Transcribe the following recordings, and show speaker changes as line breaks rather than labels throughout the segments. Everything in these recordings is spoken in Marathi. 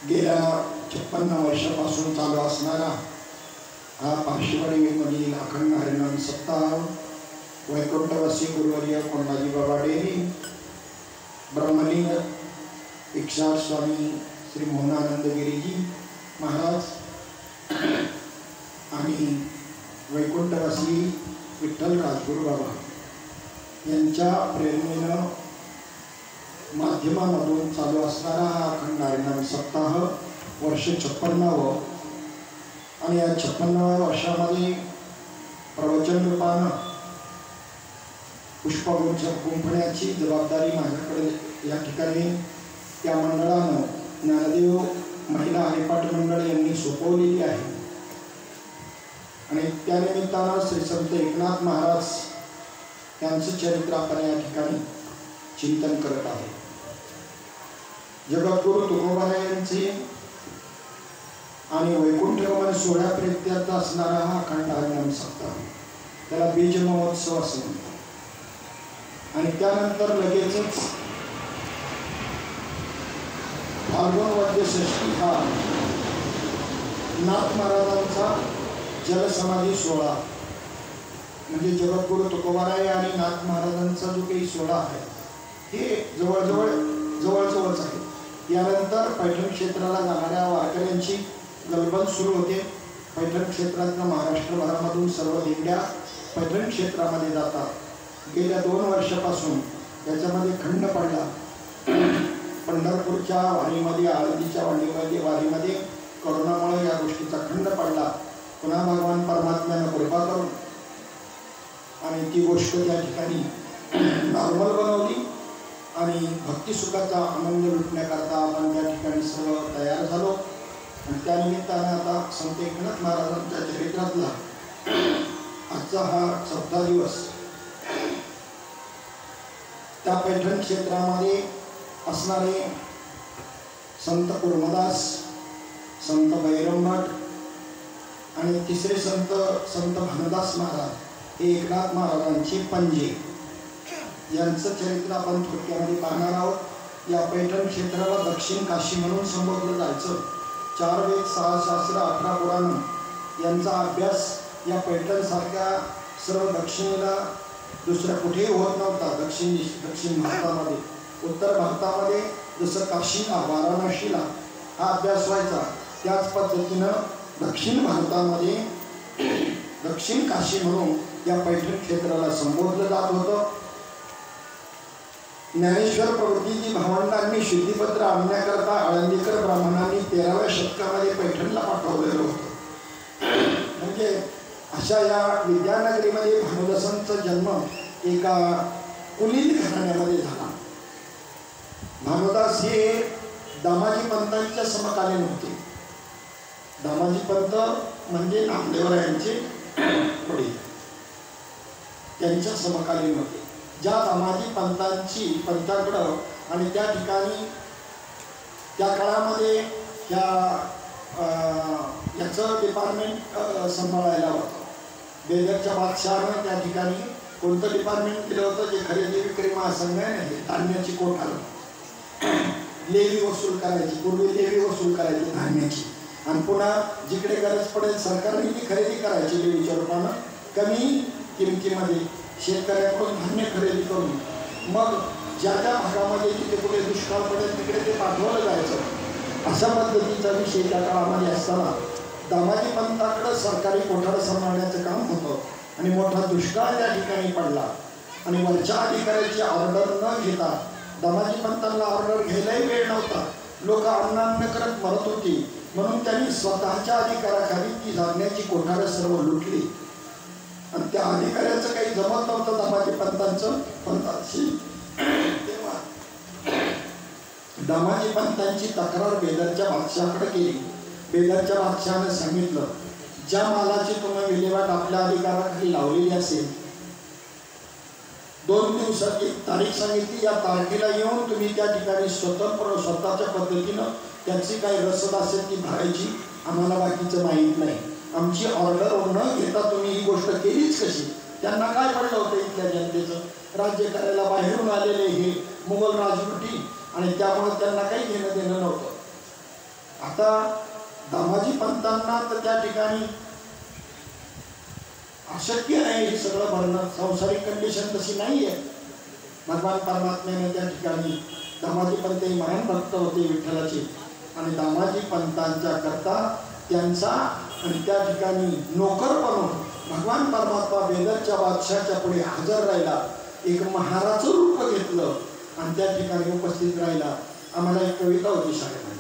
गेल्या 56 वर्षापासून चालू असणारा हा पार्श्ववाडीमधील अखंड हरिनाम सप्ताह वैकुंठवासी गुरुवर्य कोंडाजी बाबा डेरी ब्रह्मलिंग इक्षार स्वामी श्री मोहनानंद गिरीजी महाराज आणि वैकुंठवासी विठ्ठल राजगुरू बाबा यांच्या प्रेरणेनं माध्यमामधून चालू असणारा हा अखंड हरिनाम सप्ताह वर्ष 56व आणि या 56व्या वर्षामध्ये प्रवचन रूपानं पुष्पगुच्छ गुंफण्याची जबाबदारी माझ्याकडे या ठिकाणी त्या मंडळानं ज्ञानदेव महिला हरिपाठ मंडळ यांनी सोपवलेली आहे आणि त्यानिमित्तानं श्री संत एकनाथ महाराज यांचं चरित्र आपण या ठिकाणी चिंतन करत आहोत. जगद्गुरु तुकोबाराय यांचे आणि वैकुंठगमन सोहळ्या प्रेत्यात असणारा हा अखंड हरिनाम सप्ताह त्याला बीज महोत्सव असं म्हणतात आणि त्यानंतर लगेचच फाल्गुन वद्य षष्ठी हा नाथ महाराजांचा जलसमाधी सोहळा म्हणजे जगद्गुरु तुकोबाराय आणि नाथ महाराजांचा जो काही सोहळा आहे हे जवळच आहे. यानंतर पैठण क्षेत्राला जाणाऱ्या वारकऱ्यांची गलबल सुरू होते. पैठण क्षेत्रातनं महाराष्ट्रभरामधून सर्व दिंड्या पैठण क्षेत्रामध्ये जातात. गेल्या 2 वर्षापासून याच्यामध्ये खंड पडला. पंढरपूरच्या वारीमध्ये आळंदीच्या वारीमध्ये करोनामुळे या गोष्टीचा खंड पडला. पुन्हा भगवान परमात्म्यानं कृपा करून आणि ती गोष्ट त्या ठिकाणी नॉर्मल बनवली आणि भक्तिसुखाचा आनंद लुटण्याकरता आपण त्या ठिकाणी सर्व तयार झालो आणि त्यानिमित्ताने आता संत एकनाथ महाराजांच्या चरित्रातला आजचा हा 14 दिवस त्या पैठण क्षेत्रामध्ये असणारे संत कुर्मदास, संत भैरवमठ आणि तिसरे संत भानदास महाराज हे एकनाथ महाराजांचे पंजे यांचं चरित्र आपण थोडक्यामध्ये पाहणार आहोत. या पैठण क्षेत्राला दक्षिण काशी म्हणून संबोधलं जायचं. 4 वेद 6 शास्त्र 18 पुराण यांचा अभ्यास या पैठणसारख्या सर्व दक्षिणेला दुसऱ्या कुठेही होत नव्हता. दक्षिण भारतामध्ये, उत्तर भारतामध्ये जसं काशीला, वाराणसीला हा अभ्यास व्हायचा, त्याच पद्धतीनं दक्षिण भारतामध्ये दक्षिण काशी म्हणून या पैठण क्षेत्राला संबोधलं जात होतं. ज्ञानेश्वर प्रभूजी भावंडांनी शुद्धीपत्र आणण्याकरता आळंदीकर ब्राह्मणांनी 13व्या शतकामध्ये पैठणला पाठवलेलं होतं. म्हणजे अशा या विद्यानगरीमध्ये भानुदासांचा जन्म एका कुलीन घराण्यामध्ये झाला. भानुदास हे दामाजी पंतांच्या समकालीन होते. दामाजी पंत म्हणजे नामदेवरायांचे वडील, त्यांच्या समकालीन होते. ज्या दामाजी पंताकडं आणि त्या ठिकाणी त्या काळामध्ये याचं डिपार्टमेंट सांभाळायला होतं. बेदरच्या बादशहानं त्या ठिकाणी कोणतं डिपार्टमेंट दिलं होतं, जे खरेदी विक्री महासंघ आहे, धान्याची कोठ आलं, लेवी वसूल करायची, पूर्वी लेवी वसूल करायची धान्याची, आणि पुन्हा जिकडे गरज पडेल सरकारने ती खरेदी करायची लेवीच्या रूपानं कमी किमतीमध्ये शेतकऱ्यांकडून धान्य खरेदी करून, मग ज्या ज्या भागामध्ये जिथे कुठे दुष्काळ पडेल तिकडे ते पाठवलं जायचं. अशा पद्धतीचा विषय त्या काळामध्ये असताना दामाजी पंताकडं सरकारी कोठार सांभाळण्याचं काम होतं आणि मोठा दुष्काळ त्या ठिकाणी पडला आणि वरच्या अधिकाऱ्याची ऑर्डर न घेता दामाजी पंतांना ऑर्डर घ्यायलाही वेळ नव्हता. लोक अन्नान्न करत मरत होती, म्हणून त्यांनी स्वतःच्या अधिकाराखाली ती धान्याची कोठारं सर्व लुटली आणि त्या अधिकाऱ्याचं काही जमत नव्हतं दामाजी पंतांची. तेव्हा दामाजी पंतांची तक्रार बेदरच्या बादशहाकडे केली. बेदरच्या बादशहाने सांगितलं, ज्या मालाची तुम्ही विल्हेवाट आपल्या अधिकाराखाली लावलेली असेल, 2 दिवसात एक तारीख सांगितली, या तारखेला येऊन तुम्ही त्या ठिकाणी स्वतःच्या पद्धतीनं त्याची काही रसद असेल ती भरायची. आम्हाला बाकीचं माहीत नाही, आमची ऑर्डर न घेता तुम्ही ही गोष्ट केलीच कशी. त्यांना काय पडलं होतं इथल्या जनतेचं, राज्य करायला बाहेरून आलेले हे मुघल राजवटी, आणि त्यामुळे त्यांना काही घेणं देणं नव्हतं. आता दामाजी पंतांना तर त्या ठिकाणी अशक्य आहे हे सगळं भरणं, संसारिक कंडिशन तशी नाही आहे. भगवान परमात्म्याने त्या ठिकाणी दामाजी पंत हे महान भक्त होते विठ्ठलाचे, आणि दामाजी पंतांच्या करता त्यांचा आणि त्या ठिकाणी नोकर बनून भगवान परमात्मा बेदरच्या बादशाच्या पुढे हजर राहिला, एक महाराचं रूप घेतलं आणि त्या ठिकाणी उपस्थित राहिला. आम्हाला एक कविता होती शाळेमध्ये,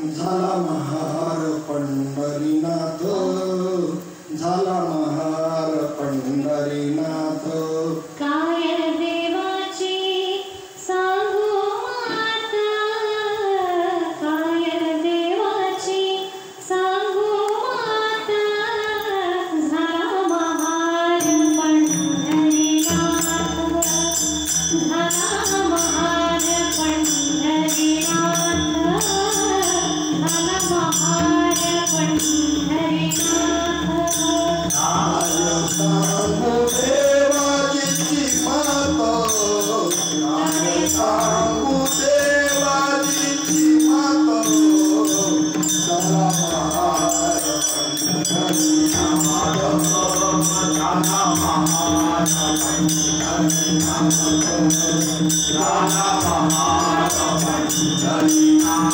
झाला महार पंढरीनाथ, झाला महार पंढरीनाथ,
काय देवाची सांगू माता, काय देवाची सांगू माता, झाला महार पंढरीनाथ, झाला महार पंढरीनाथ, झाला महार पंढरीनाथ.
सांगू देवाची मात, सांगू देवाची मात, झाला महार पंढरीनाथ, झाला महार पंढरीनाथ, झाला महार पंढरीनाथ,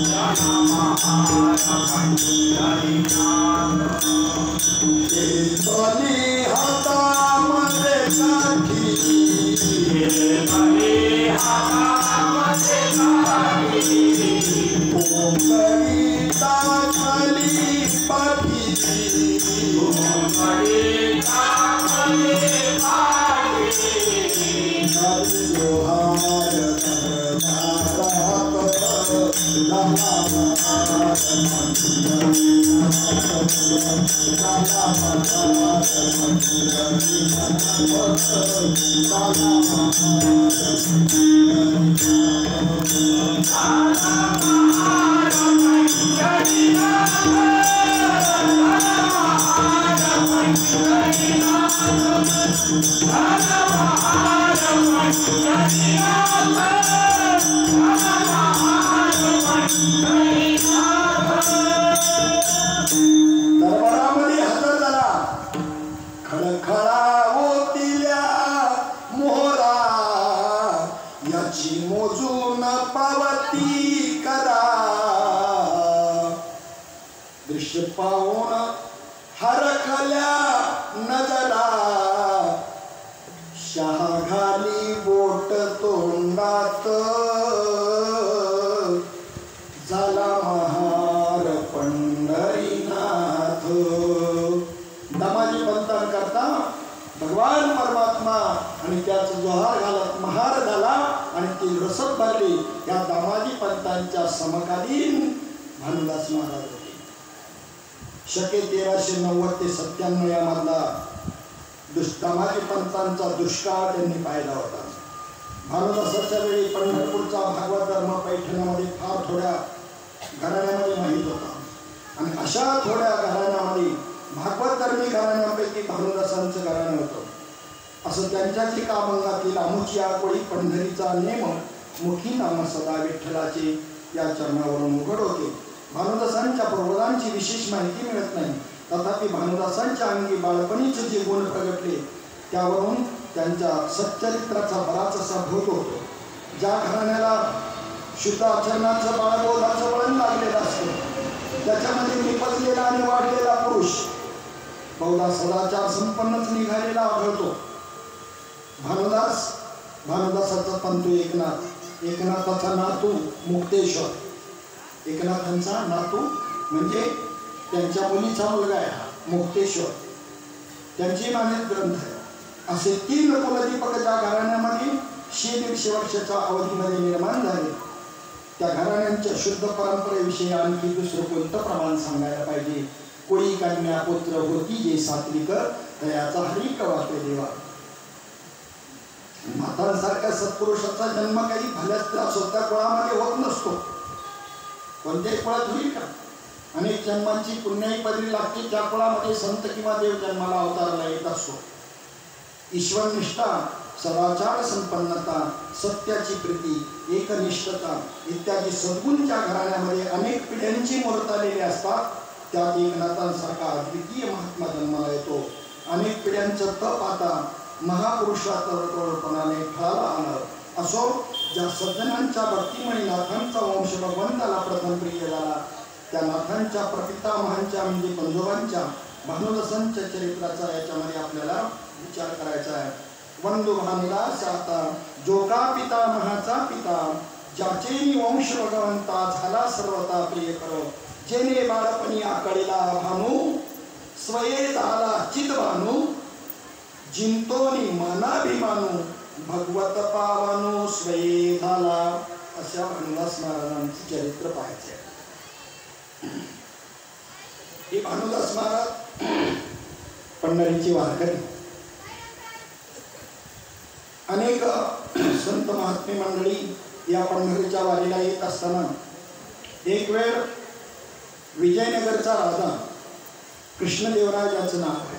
झाला महार पंढरीनाथ. बली हातामध्ये काठी, बली हातामध्ये काठी, कोकणी टाकली पाठी, कोकणी टाकली पाठी, जोहार दरबारात, झाला महार पंढरीनाथ, झाला महार पंढरीनाथ, झाला महार दरबारामध्ये हजर दृश्य पाहून हरखल्या नजरा शहा घाली बोट तोंडात झाला महार पंढरीनाथ. दामाजी पंथान करता भगवान परमात्मा आणि त्याचा जोहार घालत महार झाला आणि ती रसद भरली. या दामाजी पंथांच्या समकालीन भानुदास महाराज होते. शके 1390 ते 97 यामधला दामाजी पंथांचा दुष्काळ त्यांनी पाहिला होता. भानुदासाच्या वेळी पंढरपूरचा भागवत धर्म पैठणामध्ये फार थोड्या घराण्यामध्ये माहीत होता आणि अशा थोड्या घराण्यामध्ये भागवत धर्मी घराण्यापैकी भानुदासांचं घराणं होतं. असं त्यांच्याची कामंगातील आमुची आकोळी पंढरीचा नेम मुखी नाम सदा विठ्ठलाचे या चरणावरून उघड होते. भानुदासांच्या पूर्वजांची विशेष माहिती मिळत नाही, तथापि भानुदासांच्या अंगी बाळपणीचे जे गुण प्रगटले त्यावरून त्यांच्या सच्चरित्राचा बराच असा बोध होतो. ज्या घराण्याला शुद्ध आचरणाचं बाळबोधाचं वळण लागलेलं असतं त्याच्यामध्ये निपजलेला आणि वाढलेला पुरुष बहुधा सदाचार संपन्नच निघालेला आढळतो. भानुदासाचा पंतू एकनाथ, एकनाथाचा नातू मुक्तेश्वर, एकनाथांचा नातू म्हणजे त्यांच्या मुलीचा मुलगा आहे मुक्तेश्वर, त्यांची मानित ग्रंथ आहे. असे 3 कुलदीपक ज्या घराण्यामध्ये 100-150 वर्षाच्या अवधीमध्ये निर्माण झाले त्या घराण्यांच्या शुद्ध परंपरेविषयी आणखी दुसरं कोणतं प्रमाण सांगायला पाहिजे. कोळी कन्या पुत्र होती जे सात्विक तयाचा हरिक वाटे देवा. म्हाताऱ्यासारख्या सत्पुरुषाचा जन्म काही भल्याच स्वतः कुळामध्ये होत नसतो. कोणत्याही कुळात होईल का? अनेक जन्मांची पुण्याई पदरी लागते. त्या कुळामध्ये संत किंवा देव जन्माला अवताराला येत असतो. ईश्वरनिष्ठा, सदाचार संपन्नता, सत्याची प्रीती, एकनिष्ठता इत्यादी सद्गुण ज्या घराण्यामध्ये अनेक पिढ्यांची मूर्त आलेली असतात त्यात एकनाथांसारखा अद्वितीय महात्मा जन्माला येतो. अनेक पिढ्यांचं तप आता महापुरुषातपणाने फळाला आलं. असो, ज्या सज्जनांच्या भक्तिमयी नाथांचा वंश भगवंताला प्रथम प्रिय झाला त्या नाथांच्या प्रपितामहांच्या म्हणजे पंजोबांच्या भानुदासांच्या चरित्राचा याच्यामध्ये आपल्याला विचार करायचा आहे. वंदू भानुदास आता जो का पिता महाचा पिता ज्याचे वंश भगवंता झाला सर्वता प्रिय करो. जेने बाळपणी आकळीला भानू स्वये झाला चित भानू जिंतोनी मनाभिमानू भगवत पावानू स्वये झाला. अशा भानुदास महाराजांचे चरित्र पाहायचे. हे भानुदास महाराज पंढरीची वारकरी. अनेक संत महात्मे मंडळी या पंढरीच्या वारीला येत असताना एक वेळ विजयनगरचा राजा कृष्णदेवराय याचं नाव आहे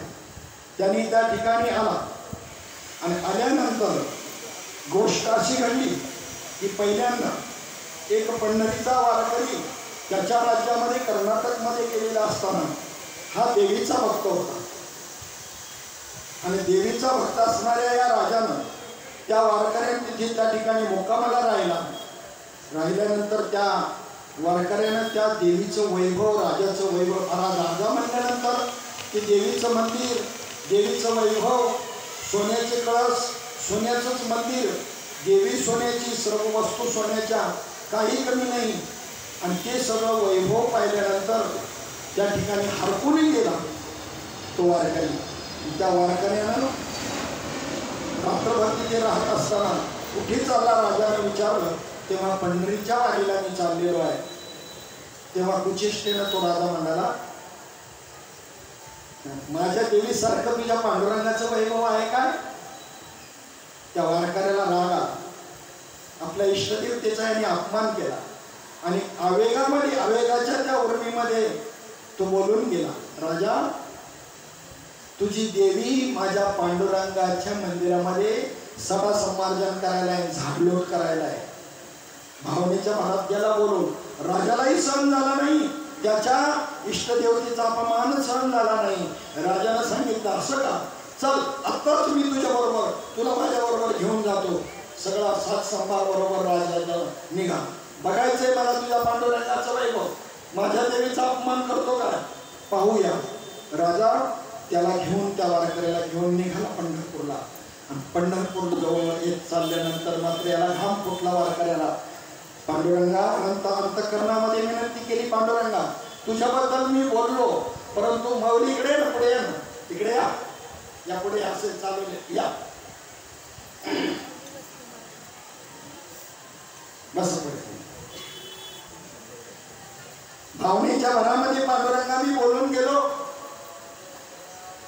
त्यांनी त्या ठिकाणी आला आणि आल्यानंतर गोष्ट अशी घडली की पहिल्यांदा एक पंढरीचा वारकरी त्याच्या राज्यामध्ये कर्नाटकमध्ये गेलेला असताना हा देवीचा भक्त होता आणि देवीचा भक्त असणाऱ्या या राजानं त्या वारकऱ्याने तिथे त्या ठिकाणी मुक्कामाला राहिल्यानंतर त्या वारकऱ्यानं त्या देवीचं वैभव राजाचं वैभव राजा म्हणल्यानंतर ते देवीचं मंदिर देवीचं वैभव सोन्याचे कळस सोन्याचंच मंदिर देवी सोन्याची सर्व वस्तू सोन्याच्या काही कमी नाही आणि ते सगळं वैभव पाहिल्यानंतर त्या ठिकाणी हरपूनही गेला तो वारकरी. त्या वारकऱ्यानं रात्रभर तिथे राहत असताना कुठे चालला राजाने विचारलं तेव्हा पंढरीच्या वारीला मी चाललेलो आहे. तेव्हा कुचेष्टेनं तो राजा म्हणाला माझ्या देवीसारखं तुझ्या पांडुरंगाचं वैभव आहे काय. त्या वारकऱ्याला राग आला. आपल्या इष्टदेवतेचा याने अपमान केला आणि आवेगाच्या त्या उर्मीमध्ये तो बोलून गेला राजा तुझी देवी माझ्या पांडुरंगाच्या मंदिरामध्ये सभा समार्जन करायला आहे झाडलोट करायला आहे. भावनेच्या भरात त्याला बोलून राजालाही सहन झाला नाही त्याच्या इष्टदेवतेचा अपमान सहन झाला नाही. राजानं सांगितलं असं का चल आत्ताच मी तुझ्याबरोबर तुला माझ्याबरोबर घेऊन जातो. सगळा सात संभार बरोबर राजा निघा बघायचंय मला तुझ्या पांडुरंगाचं वैभव. माझ्या देवीचा अपमान करतो का? पाहूया. राजा त्याला घेऊन, त्या वारकऱ्याला घेऊन निघाला पंढरपूरला. आणि पंढरपूर जवळ येत चालल्यानंतर मात्र याला घाम फुटला वारकऱ्याला. पांडुरंगा, अनंत अंतःकरणामध्ये विनंती केली, पांडुरंगा तुझ्याबद्दल मी बोललो, परंतु माऊली इकडे ना, पुढे ना, इकडे या, या पुढे असे चालवले, या बस. भावनेच्या भरामध्ये पांडुरंगा मी बोलून गेलो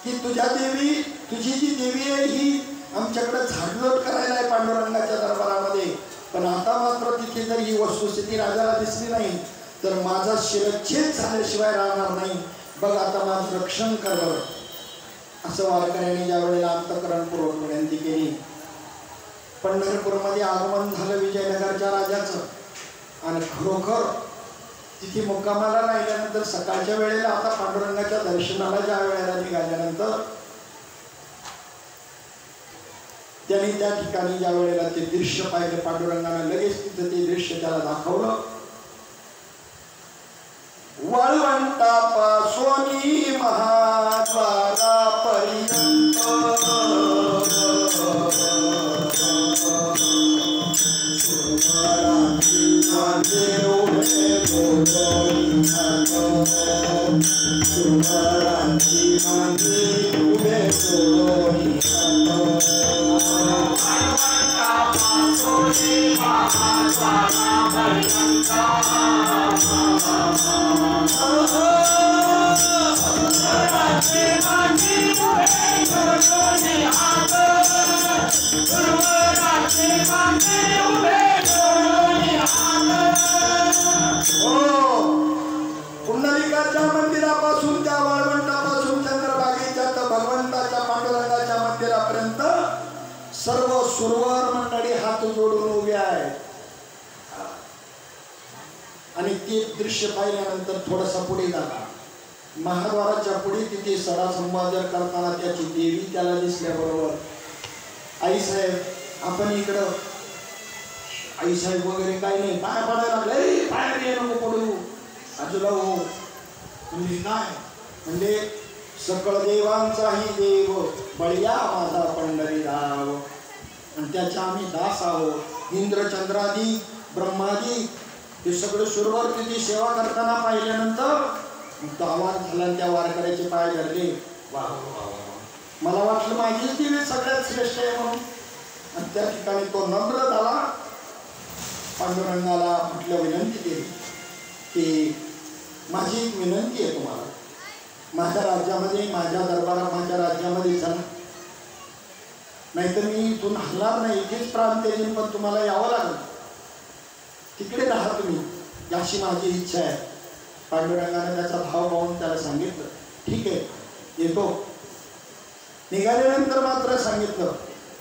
की तुझ्या देवी, तुझी जी देवी आहे ही आमच्याकडे झाडलोट करायला आहे पांडुरंगाच्या दरबारामध्ये. पण आता मात्र तिथे जर ही वस्तुस्थिती राजाला दिसली नाही तर माझा शिरच्छेद झाल्याशिवाय राहणार नाही. बघ आता माझं रक्षण कर. असं वारकऱ्यांनी ज्या वेळेला अंतःकरणपूर्वक विनंती केली. पंढरपूरमध्ये आगमन झालं विजयनगरच्या राजाचं. आणि खरोखर तिथे मुक्कामाला राहिल्यानंतर सकाळच्या वेळेला आता पांडुरंगाच्या दर्शनाला ज्या वेळेला निघाल्यानंतर त्यांनी त्या ठिकाणी ज्या वेळेला ते दृश्य पाहिलं, पांडुरंगाने लगेच तिथं ते दृश्य त्याला दाखवलं. वाळवंटापासोनी महाद्वारापर्यंत पुंडलिकाच्या मंदिरापासून त्या वाळवंटापासून चंद्रभागेच्या तर भगवंताच्या पांडुरंगाच्या मंदिरापर्यंत सर्व सुरवर मंडळी हात जोडून उभे आहेत. आणि ते दृश्य पाहिल्यानंतर थोडासा पुढे झाला. महाद्वाराच्या पुढे तिथे सडा संवादन करताना त्याची देवी त्याला दिसल्याबरोबर, आई साहेब आपण इकडं, आई साहेब वगैरे काही नाही, पाय पडायला लागले, बाहेर ये नको पडू, बाजूला हो. म्हणजे काय म्हणजे सकळ देवांचाही देव बळया माझा पंढरीराव, आणि त्याच्या आम्ही दास आहोत. इंद्र चंद्रादी ब्रह्मादी हे सगळं सुरवर तिथे सेवा करताना पाहिल्यानंतर तो आवाज झाला. त्या वारकऱ्याचे पाय धरले. वा, मला वाटलं माझीच देवी सगळ्यात श्रेष्ठ आहे म्हणून. आणि त्या ठिकाणी तो नम्र झाला. पांडुरंगाला म्हटलं, विनंती केली की माझी एक विनंती आहे तुम्हाला, माझ्या राज्यामध्ये, माझ्या दरबारात, माझ्या राज्यामध्ये जा, नाहीतर मी इथून हलणार नाही, इथेच प्राण देईन, पण तुम्हाला यावं लागेल, तिकडे राहा तुम्ही, याची माझी इच्छा आहे. पांडुरंगाने त्याचा भाव पाहून त्याला सांगितलं, ठीक आहे येतो. निघाल्यानंतर मात्र सांगितलं,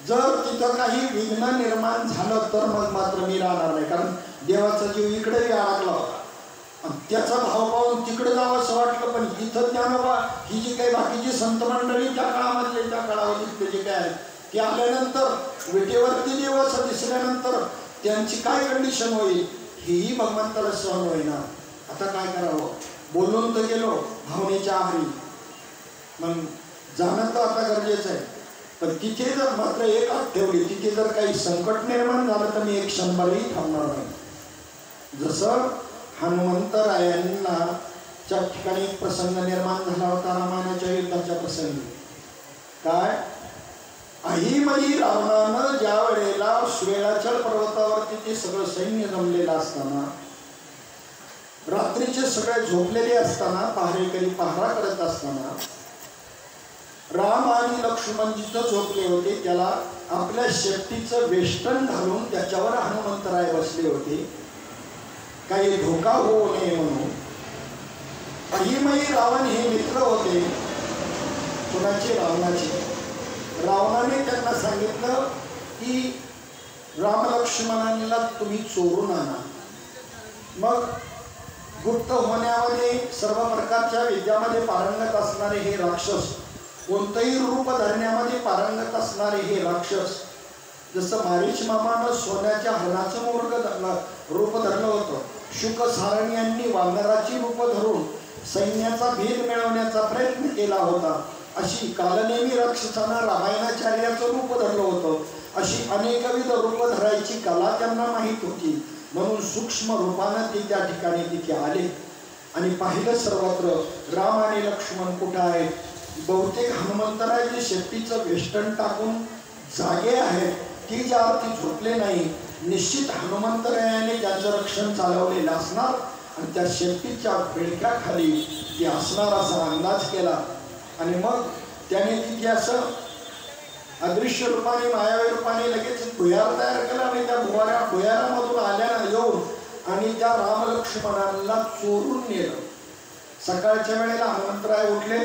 जर तिथं काही विघ्न निर्माण झालं तर मग मात्र मी राहणार नाही, कारण देवाचा जीव इकडेही अडकला होता. त्याचा भाव पाहून तिकडे जावं असं वाटलं. पण इथं ज्ञानोबा ही जी काही बाकीची संत मंडळी त्या काळामधले, त्या काळावरती जे काय आहेत ते आल्यानंतर विटेवरती देव असं दिसल्यानंतर त्यांची काय कंडिशन होईल हेही भगवंताला सहन होईना. आता काय करावं, बोलून तर गेलो भावनेच्या आहारी, मग जाणं तर आता गरजेचं आहे. पण तिथे जर मात्र एक आठ ठेवली, तिथे जर काही संकट निर्माण झालं तर मी एक क्षणभरही थांबणार नाही. जसं हनुमंतरायांना त्या ठिकाणी एक प्रसंग निर्माण झाला होता रामायणाच्या युद्धाच्या प्रसंगी. काय, अहिमही रावणानं ज्या वेळेला श्वेलाचल पर्वतावरती ते सगळं सैन्य जमलेलं असताना, रात्रीचे सगळे झोपलेले असताना, पहारेकरी पहारा करत असताना, राम आणि लक्ष्मण जिथं झोपले होते त्याला आपल्या शेपटीचं वेष्टन घालून त्याच्यावर हनुमंतराय बसले होते, काही धोका होऊ नये म्हणून. अहिमही रावण हे मित्र होते कुणाचे, रावणाचे. रावणाने त्यांना सांगितलं की रामलक्ष्मणांना तुम्ही चोरून आणा. मग गुप्त होण्यामध्ये सर्व प्रकारच्या विद्यामध्ये पारंगत असणारे हे राक्षस, कोणतंही रूप धरण्यामध्ये पारंगत असणारे हे राक्षस, जसं मारीच मामानं सोन्याच्या हरणाचं मूर्ख रूप धरलं होतं शुक सारण यांनी वानराची रूप धरून सैन्याचा भेद मिळवण्याचा प्रयत्न केला होता. अशी कालनेमी राक्षसांना रामायणाचार्याचं रूप धरलं होतं. अशी अनेकविध रूप धरायची कला त्यांना माहीत होती. म्हणून सूक्ष्म रूपानं ते त्या ठिकाणी तिथे आले आणि पाहिलं सर्वत्र राम आणि लक्ष्मण कुठं आहेत. बहुतेक हनुमंतराय शेपटीचं वेष्टन टाकून जागे आहेत, ती ज्या अर्थी झोपले नाही. निश्चित हनुमंतरायाने त्याचं रक्षण चालवलेलं असणार आणि त्या शेपटीच्या बेडक्याखाली ती असणार असा अंदाज केला. आणि मग त्याने तिथे असं अदृश्य रूपाने मायावी रूपाने लगेच भुयार तयार केला आणि त्या भुयारामधून आल्यानं येऊन आणि त्या रामलक्ष्मणांना चोरून नेलं. सकाळच्या वेळेला हनुमंतराय उठले,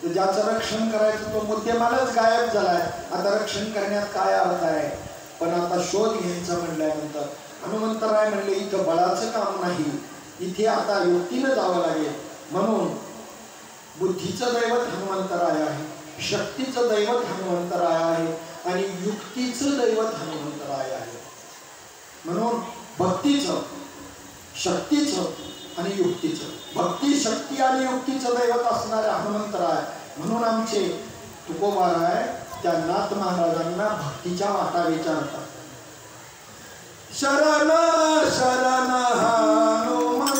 तर ज्याचं रक्षण करायचं तो मुद्देमालच गायब झालाय. आता रक्षण करण्यात काय अर्थ आहे. पण आता शोध घ्यायचा म्हणल्यानंतर हनुमंतराय म्हणले इथं बळाचं काम नाही, इथे आता युक्तीनं जावं लागेल. म्हणून बुद्धीचं दैवत हनुमंतराय आहे, शक्तीचं दैवत हनुमंतराय आहे आणि युक्तीचं दैवत हनुमंतराय आहे. म्हणून भक्तीचं, शक्तीचं आणि युक्तीचं, भक्ती शक्ती आणि युक्तीचं दैवत असणारे हनुमंतराय. म्हणून आमचे तुकोबाराय त्या नाथ महाराजांना भक्तीच्या वाटा विचारतात. शरण शरण हनुमंता,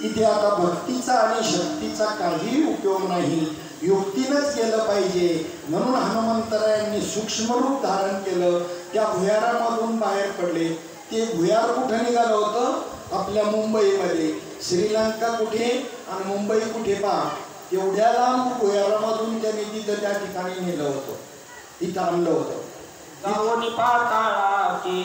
इथे आता भक्तीचा आणि शक्तीचा काही उपयोग नाही, युक्तीनंच केलं पाहिजे. म्हणून हनुमंतरायांनी सूक्ष्म रूप धारण केलं, त्या भुयारामधून बाहेर पडले. ते भुयार कुठे निघालं होतं? आपल्या मुंबईमध्ये. श्रीलंका कुठे आणि मुंबई कुठे पहा, एवढ्या लांब भुयारामधून त्यांनी तिथं त्या ठिकाणी नेलं होतं, इथं आणलं होतं.
गावोनी पाताळाची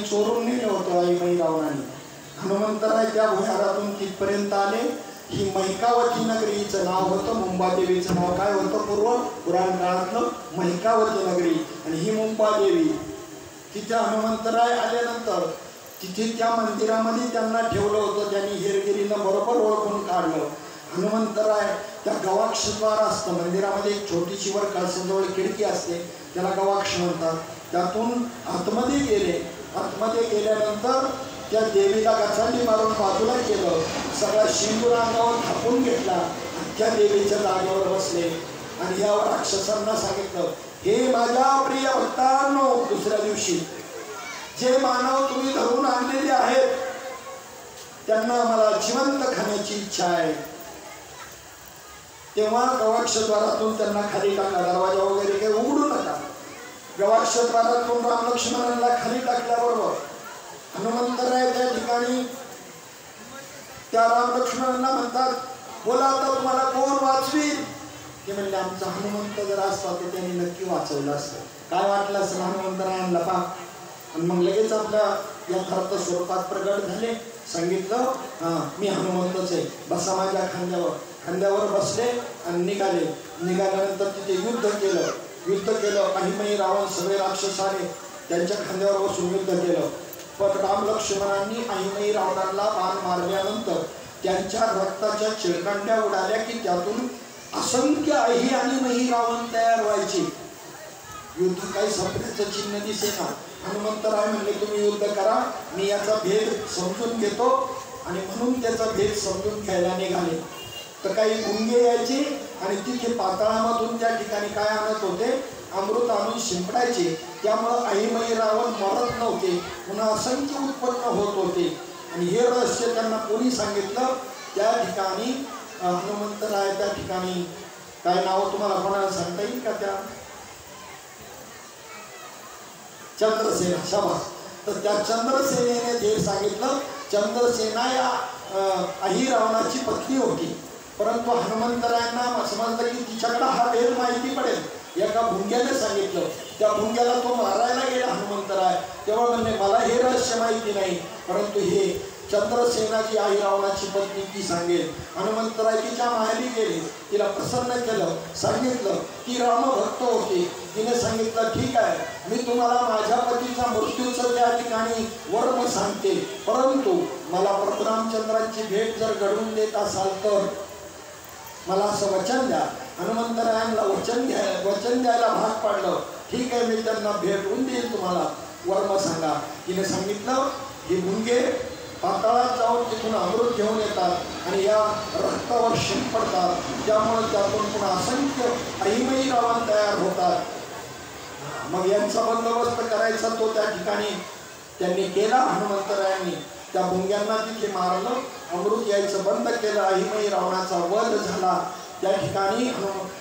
चोरून नेलं होतं आईबाई रावणाने. हनुमंतराय त्या भुयारातून तिथपर्यंत आले. ही महिकावती नगरी हिचं नाव होतं. मुंबादेवीचं नाव काय होतं? पुराण काळातलं महिकावती नगरी. आणि ही मुंबादेवी, तिथे हनुमंतराय आल्यानंतर तिथे त्या मंदिरामध्ये त्यांना ठेवलं होतं. त्यांनी हेरगिरीनं बरोबर ओळखून काढलं. हनुमंतराय त्या गवाक्षद्वार असतं मंदिरामध्ये, एक छोटीशी वर कळसाजवळ खिडकी असते, त्याला गवाक्ष म्हणतात. त्यातून आतमध्ये गेले. आतमध्ये गेल्यानंतर त्या देवीला गचांडी मारून बाजूला केलं. सगळा शेंदूर अंगावर थापून घेतला. त्या देवीच्या जागेवर बसले आणि या राक्षसांना सांगितलं, हे माझ्या प्रिय भक्तांनो, दुसऱ्या दिवशी जे मानव तुम्ही धरून आणलेले आहेत त्यांना मला जिवंत खाण्याची इच्छा आहे. तेव्हा गवाक्षद्वारातून त्यांना खाली टाकला, दरवाजा वगैरे काही उघडू नका. गवाक्षद्वारातून राम लक्ष्मणांना खाली टाकल्याबरोबर हनुमंतराय त्या ठिकाणी त्या राम लक्ष्मणांना म्हणतात, बोला आता तुम्हाला कोण वाचवील? ते म्हणले, आमचा हनुमंत जर असता तर त्यांनी नक्की वाचवलं असतं. काय वाटलं असं हनुमंतरायांना पा. आणि मग लगेच आपल्या यथार्थ स्वरूपात प्रगट झाले. सांगितलं, मी हनुमंतच आहे, बसा माझ्या खांद्यावर. खांद्यावर बसले आणि निघाले. निघाल्यानंतर तिथे युद्ध केलं. अहिमई रावण सगळे राक्षस आले, त्यांच्या खांद्यावर बसून युद्ध केलं. पण राम लक्ष्मणांनी अहिमई रावणाला बाण मारल्यानंतर त्यांच्या रक्ताच्या चिळकांड्या उडाल्या की त्यातून असंख्य अहि आणि मही रावण तयार व्हायचे. युद्ध काही संपण्याचं चिन्ह दिसेना. हनुमंतराय म्हणले, तुम्ही युद्ध करा, मी याचा भेद समजून घेतो. आणि म्हणून त्याचा भेद समजून घ्यायला निघाले. तर काही गुंगे यायचे आणि तिथे पाताळामधून त्या ठिकाणी काय आणत होते, अमृत आणून शिंपडायचे. त्यामुळं अहिमई रावण मरत नव्हते, पुन्हा असंख्य उत्पन्न होत होते. आणि हे रहस्य त्यांना कोणी सांगितलं? त्या ठिकाणी हनुमंतराय त्या ठिकाणी, काय नाव तुम्हाला कोणाला सांगता येईल का? त्या चंद्रसेना. शाबास. तर त्या चंद्रसेनेने जे सांगितलं, चंद्रसेना या अहि रावणाची पत्नी होती. परंतु हनुमंतरायांना समजलं की तिच्याकडे हा भेद माहिती पडेल. एका भुंग्याने सांगितलं. त्या भुंग्याला तो मारायला गेला हनुमंतराय. तेव्हा म्हणले, मला हे रहस्य माहिती नाही, परंतु हे चंद्रसेना जी आई रावणाची पत्नी ती सांगेल. हनुमंतराय तिच्या माहेरी गेले, तिला प्रसन्न केलं, सांगितलं ती रामभक्त होती. तिने सांगितलं, ठीक आहे, मी तुम्हाला माझ्या पतीचा मृत्यूचं त्या ठिकाणी वर्म सांगते, परंतु मला परशुरामचंद्रांची भेट जर घडवून देत असाल तर मला असं वचन द्या. हनुमंतरायांना वचन द्यायला भाग पाडलं. ठीक आहे, मी त्यांना भेटवून देईल, तुम्हाला वर्म सांगा. तिने सांगितलं, हे भुंगे पाताळात जाऊन तिथून अमृत घेऊन येतात आणि या रक्तावर शिंपडतात. त्यामुळे त्यातून पुन्हा असंख्य अहिमई रावण तयार होतात. मग यांचा बंदोबस्त करायचा तो त्या ठिकाणी त्यांनी केला. हनुमंतरायांनी त्या भुंग्यांना तिथे मारलं, अमृत यायचं बंद केलं, अहिमई रावणाचा वध झाला. त्या ठिकाणी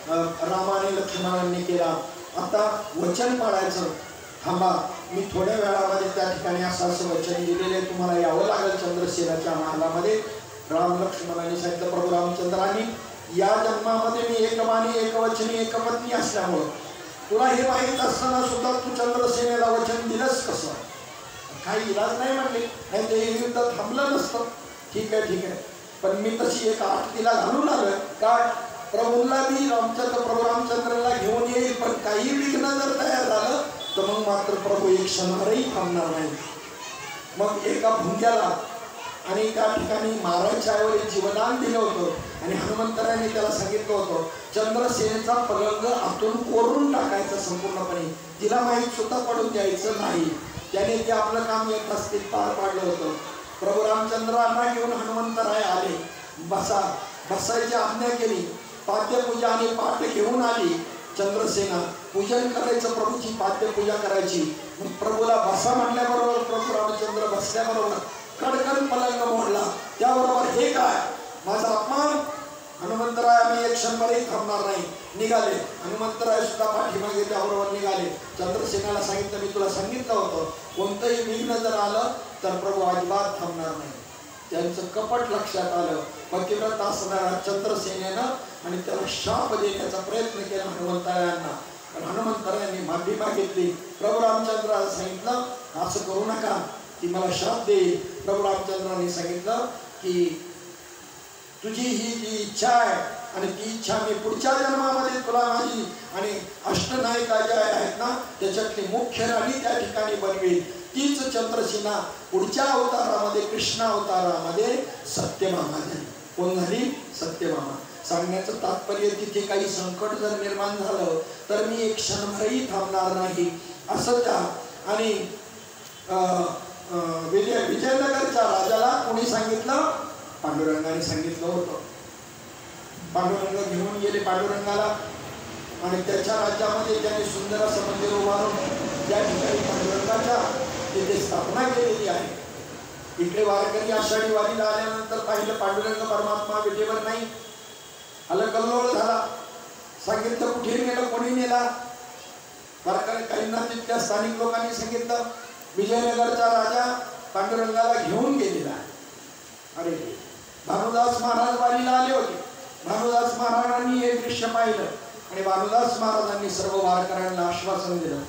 रामाने लक्ष्मणांनी केला. आता वचन पाळायचं. थांबा, मी थोड्या वेळामध्ये त्या ठिकाणी असं वचन दिलेले, तुम्हाला यावं लागेल चंद्रसेनाच्या महालामध्ये. राम लक्ष्मणांनी सांगितलं, प्रभू रामचंद्रांनी, या जन्मामध्ये मी एकबाणी एकवचनी एकपत्नी असल्यामुळं तुला हे माहीत असताना सुद्धा तू चंद्रसेनेला वचन दिलंस कसं? काही इलाज नाही म्हणले, नाही ते युद्ध थांबलं नसतं. ठीक आहे, पण मी तशी एक आठ तिला घालून आलोय. काय? प्रभूला मी प्रभू रामचंद्राला घेऊन येईल, पण काही विघ्न जर तयार झालं तर मग मात्र प्रभू एक क्षणावरही थांबणार नाही. मग एका भुंग्याला आणि त्या ठिकाणी मारायच्या ऐवजी जीवदान दिलं होतं. आणि हनुमंतरायांनी त्याला सांगितलं होतं, चंद्रसेनेचा पलंग आतून कोरून टाकायचा संपूर्णपणे, तिला माहीत सुद्धा पडून द्यायचं नाही. त्याने ते आपलं काम येत असते पार पाडलं होतं. प्रभू रामचंद्रांना घेऊन हनुमंतराय आले. बसायची आज्ञा केली. पाद्यपूजा आणि पाठ घेऊन आली चंद्रसेना. पूजन करायचं, प्रभूची पाद्यपूजा करायची. मग प्रभूला बसा म्हटल्याबरोबर प्रभू रामचंद्र बसल्याबरोबर कडकन पलंग मोडला. त्याबरोबर हे काय माझा अपमान? हनुमंतराय, आम्ही एक क्षणभरही थांबणार नाही. निघाले. हनुमंतराय सुद्धा पाठीमागे त्याबरोबर निघाले. चंद्रसेनाला सांगितलं, मी तुला सांगितलं होतं, कोणतंही विघ्न जर आलं तर प्रभू अजिबात थांबणार नाही. त्यांचं कपट लक्षात आलं. पतिव्रत असणाऱ्या चंद्रसेनेनं आणि त्याला शाप देण्याचा प्रयत्न केला हनुमंतरायांना. पण हनुमंतरायांनी माफी मागितली. प्रभू रामचंद्राला सांगितलं, असं करू नका, ती मला शाप देईल. प्रभू रामचंद्रांनी सांगितलं की तुझी ही जी इच्छा आहे आणि ती इच्छा मी पुढच्या जन्मामध्ये तुला माझी आणि अष्टनायिका ज्या आहेत ना त्याच्यातली मुख्य राणी त्या ठिकाणी बनवेल. तीच चंद्रसेना पुढच्या अवतारामध्ये, कृष्ण अवतारामध्ये सत्यभामा झाली. कोण झाली? सत्यभामा. सांगण्याचं तात्पर्य, तिथे काही संकट जर निर्माण झालं तर मी एक क्षणभरही थांबणार नाही असं त्या. आणि विजयनगरच्या राजाला कोणी सांगितलं? पांडुरंगाने सांगितलं होतं. पांडुरंग घेऊन गेले पांडुरंगाला आणि त्याच्या राज्यामध्ये त्यांनी सुंदर असं मंदिर उभारून त्या ठिकाणी पांडुरंगाच्या तिथे स्थापना केलेली आहे. इकडे वारकरी आषाढी वारीला आल्यानंतर पाहिलं पांडुरंग परमात्मा विटेवर नाही. हलकल्लोळ झाला. सांगितलं कुठे नेलं, कोणी नेला. काहींना तिथल्या स्थानिक लोकांनी सांगितलं विजयनगरचा राजा पांडुरंगाला घेऊन गेलेला. अरे भानुदास महाराज वारीला आले होते. भानुदास महाराजांनी हे दृश्य पाहिलं आणि भानुदास महाराजांनी सर्व वारकऱ्यांना आश्वासन दिलं,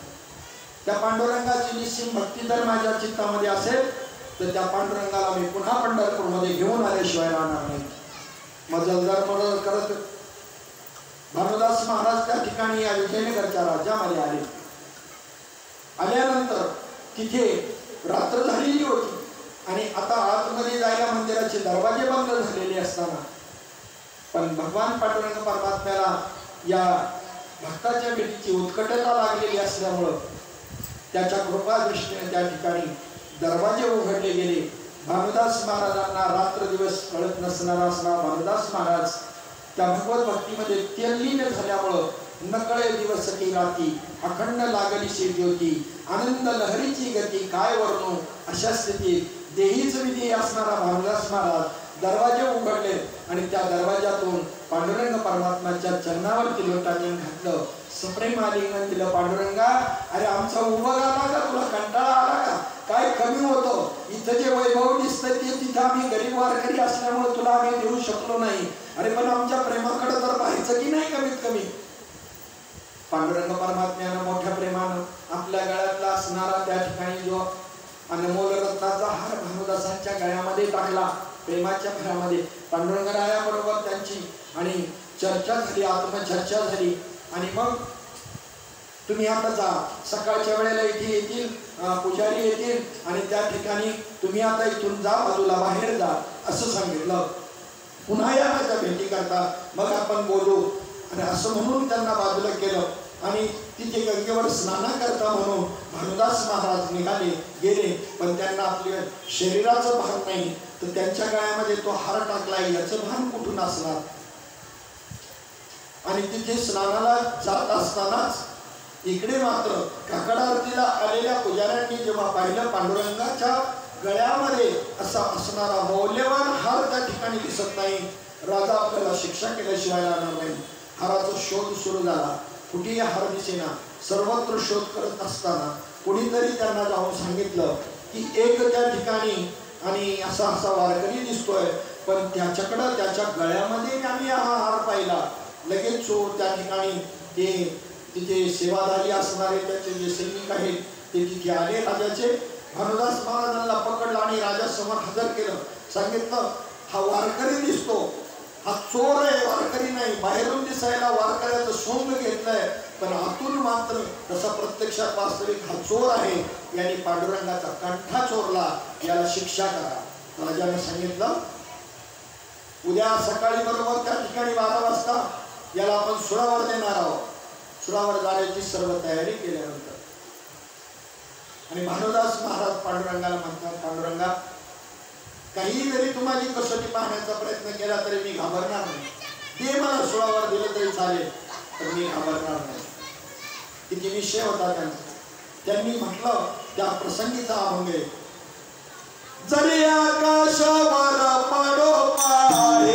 त्या पांडुरंगाची निश्चित भक्ती जर माझ्या चित्तामध्ये असेल तर त्या पांडुरंगाला मी पुन्हा पंढरपूरमध्ये घेऊन आल्याशिवाय राहणार नाही. मजलदार करत भानुदास महाराज त्या ठिकाणी या विजयनगरच्या राज्यामध्ये आले. आल्यानंतर तिथे रात्र झालेली होती आणि आता आतमध्ये जायला मंदिराचे दरवाजे बंद झालेले असताना पण भगवान पांडुरंग परमात्म्याला या भक्ताच्या भेटीची उत्कटता लागलेली असल्यामुळं त्याच्या कृपा दृष्टीने त्या ठिकाणी दरवाजे उघडले गेले. भानुदास महाराजांना रात्र दिवस कळत नसणारा असणारा भानुदास महाराज त्या भगवत भक्तीमध्ये तल्लीन झाल्यामुळं नकळे दिवस की राती अखंड लागलीशी ज्योती आनंद लहरीची गती काय वर्णू अशा स्थितीत देहीच विधी असणारा भानुदास महाराज दरवाजे उघडले आणि त्या दरवाजातून पांडुरंग परमात्म्याच्या चरणावरती लोटांजन घातलं. सप्रेम आलिंगन दिलं. पांडुरंगा, अरे आमचा उभं आला का, तुला कंटाळा आला का, काय कमी होतं, इथं जे वैभव दिसतंय ते तिथं आम्ही गरीब वारकरी असल्यामुळे तुला आम्ही देऊ शकलो नाही. अरे पण आमच्या प्रेमाकडे तर पाहायचं की नाही कमीत कमी. पांडुरंग परमात्म्यानं मोठ्या प्रेमानं आपल्या गळ्यातला असणारा त्या ठिकाणी जो अनमोल रत्नाचा हार भानुदासांच्या गळ्यामध्ये टाकला. प्रेमाच्या भरामध्ये पांडुरंगरायाबरोबर त्यांची आणि चर्चा झाली, आत्मचर्चा झाली. आणि मग तुम्ही आता जा, सकाळच्या वेळेला इथे येतील पुजारी येतील आणि त्या ठिकाणी तुम्ही आता इथून जा, बाजूला बाहेर जा असं सांगितलं. पुन्हा या माझ्या भेटी करता, मग आपण बोलू. आणि असं म्हणून त्यांना बाजूला केलं आणि तिथे गंगेवर स्नान करता म्हणून भानुदास महाराज निघाले गेले. पण त्यांना आपल्या शरीराचं भान नाही तर त्यांच्या गळ्यामध्ये तो हार टाकलाय याचं भान कुठून असणार. आणि तिथे स्नानाला जात असतानाच इकडे मात्र काकड आरतीला आलेल्या पुजाऱ्यांनी जेव्हा पाहिलं पांडुरंगाच्या गळ्यामध्ये असा असणारा मौल्यवान हार त्या ठिकाणी दिसत नाही, राजा आपल्याला शिक्षा केल्याशिवाय राहणार नाही. हाराचा शोध सुरू झाला. कुठेही हार दिसेना. सर्वत्र शोध करत असताना कुणीतरी त्यांना जाऊन सांगितलं की एक त्या ठिकाणी आणि असा असा वारकरी दिसतोय, पण त्याच्याकडं त्याच्या गळ्यामध्ये आम्ही हा हार पाहिला. लगेच चोर त्या ठिकाणी ते तिथे सेवाधारी असणारे त्याचे जे सैनिक आहेत ते तिथे आले. राजाचे भानुदास महाराजांना पकडलं आणि राजासमोर हजर केलं. सांगितलं हा वारकरी दिसतो, हा चोर आहे, वारकरी नाही. बाहेरून दिसायला वारकऱ्याचं सोंग घेतलंय पण आतून मात्र तसा प्रत्यक्षात वास्तविक हा चोर आहे. याने पांडुरंगाचा कंठा चोरला, याला शिक्षा करा. राजाने सांगितलं उद्या सकाळी बरोबर त्या ठिकाणी 12 वाजता याला आपण सुळावर देणार आहोत. सुळावर जाण्याची सर्व तयारी केल्यानंतर आणि भानुदास महाराज पांडुरंगाला म्हणतात, पांडुरंगा काही जरी तुम्हाला कसोटी पाहण्याचा प्रयत्न केला तरी मी घाबरणार नाही. ते मला सुळावर दिलं तरी चालेल तर मी घाबरणार नाही. किती विषय होता त्यांचा. त्यांनी म्हटलं त्या प्रसंगीचा अभंग आहे. जरी आकाशावर पडो पाहे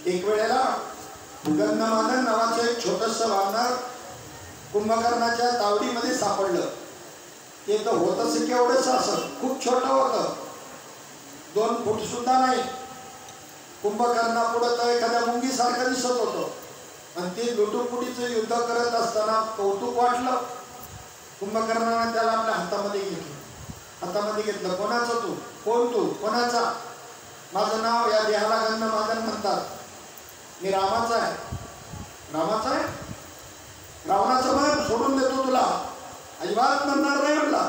एक वेळेला गंधमादन नावाचं एक छोटस वानर कुंभकर्णाच्या तावडीमध्ये सापडलं. ते तर होतच केवढंच असं खूप छोटं होतं, 2 फूट सुद्धा नाही. कुंभकर्णापुढं तर एखाद्या मुंगीसारखं दिसत होतं. आणि ते लुटुपुटीचं युद्ध करत असताना कौतुक वाटलं. कुंभकर्णाने त्याला आपल्या हातामध्ये घेतलं. कोणाचं तू, कोण तू, कोणाचा? माझं नाव, या देहाला गंधमादन म्हणतात. मी रामाचा आहे, रामाचा आहे, रावणाचा मन सोडून देतो तुला, अजिबात म्हणणार नाही म्हणला.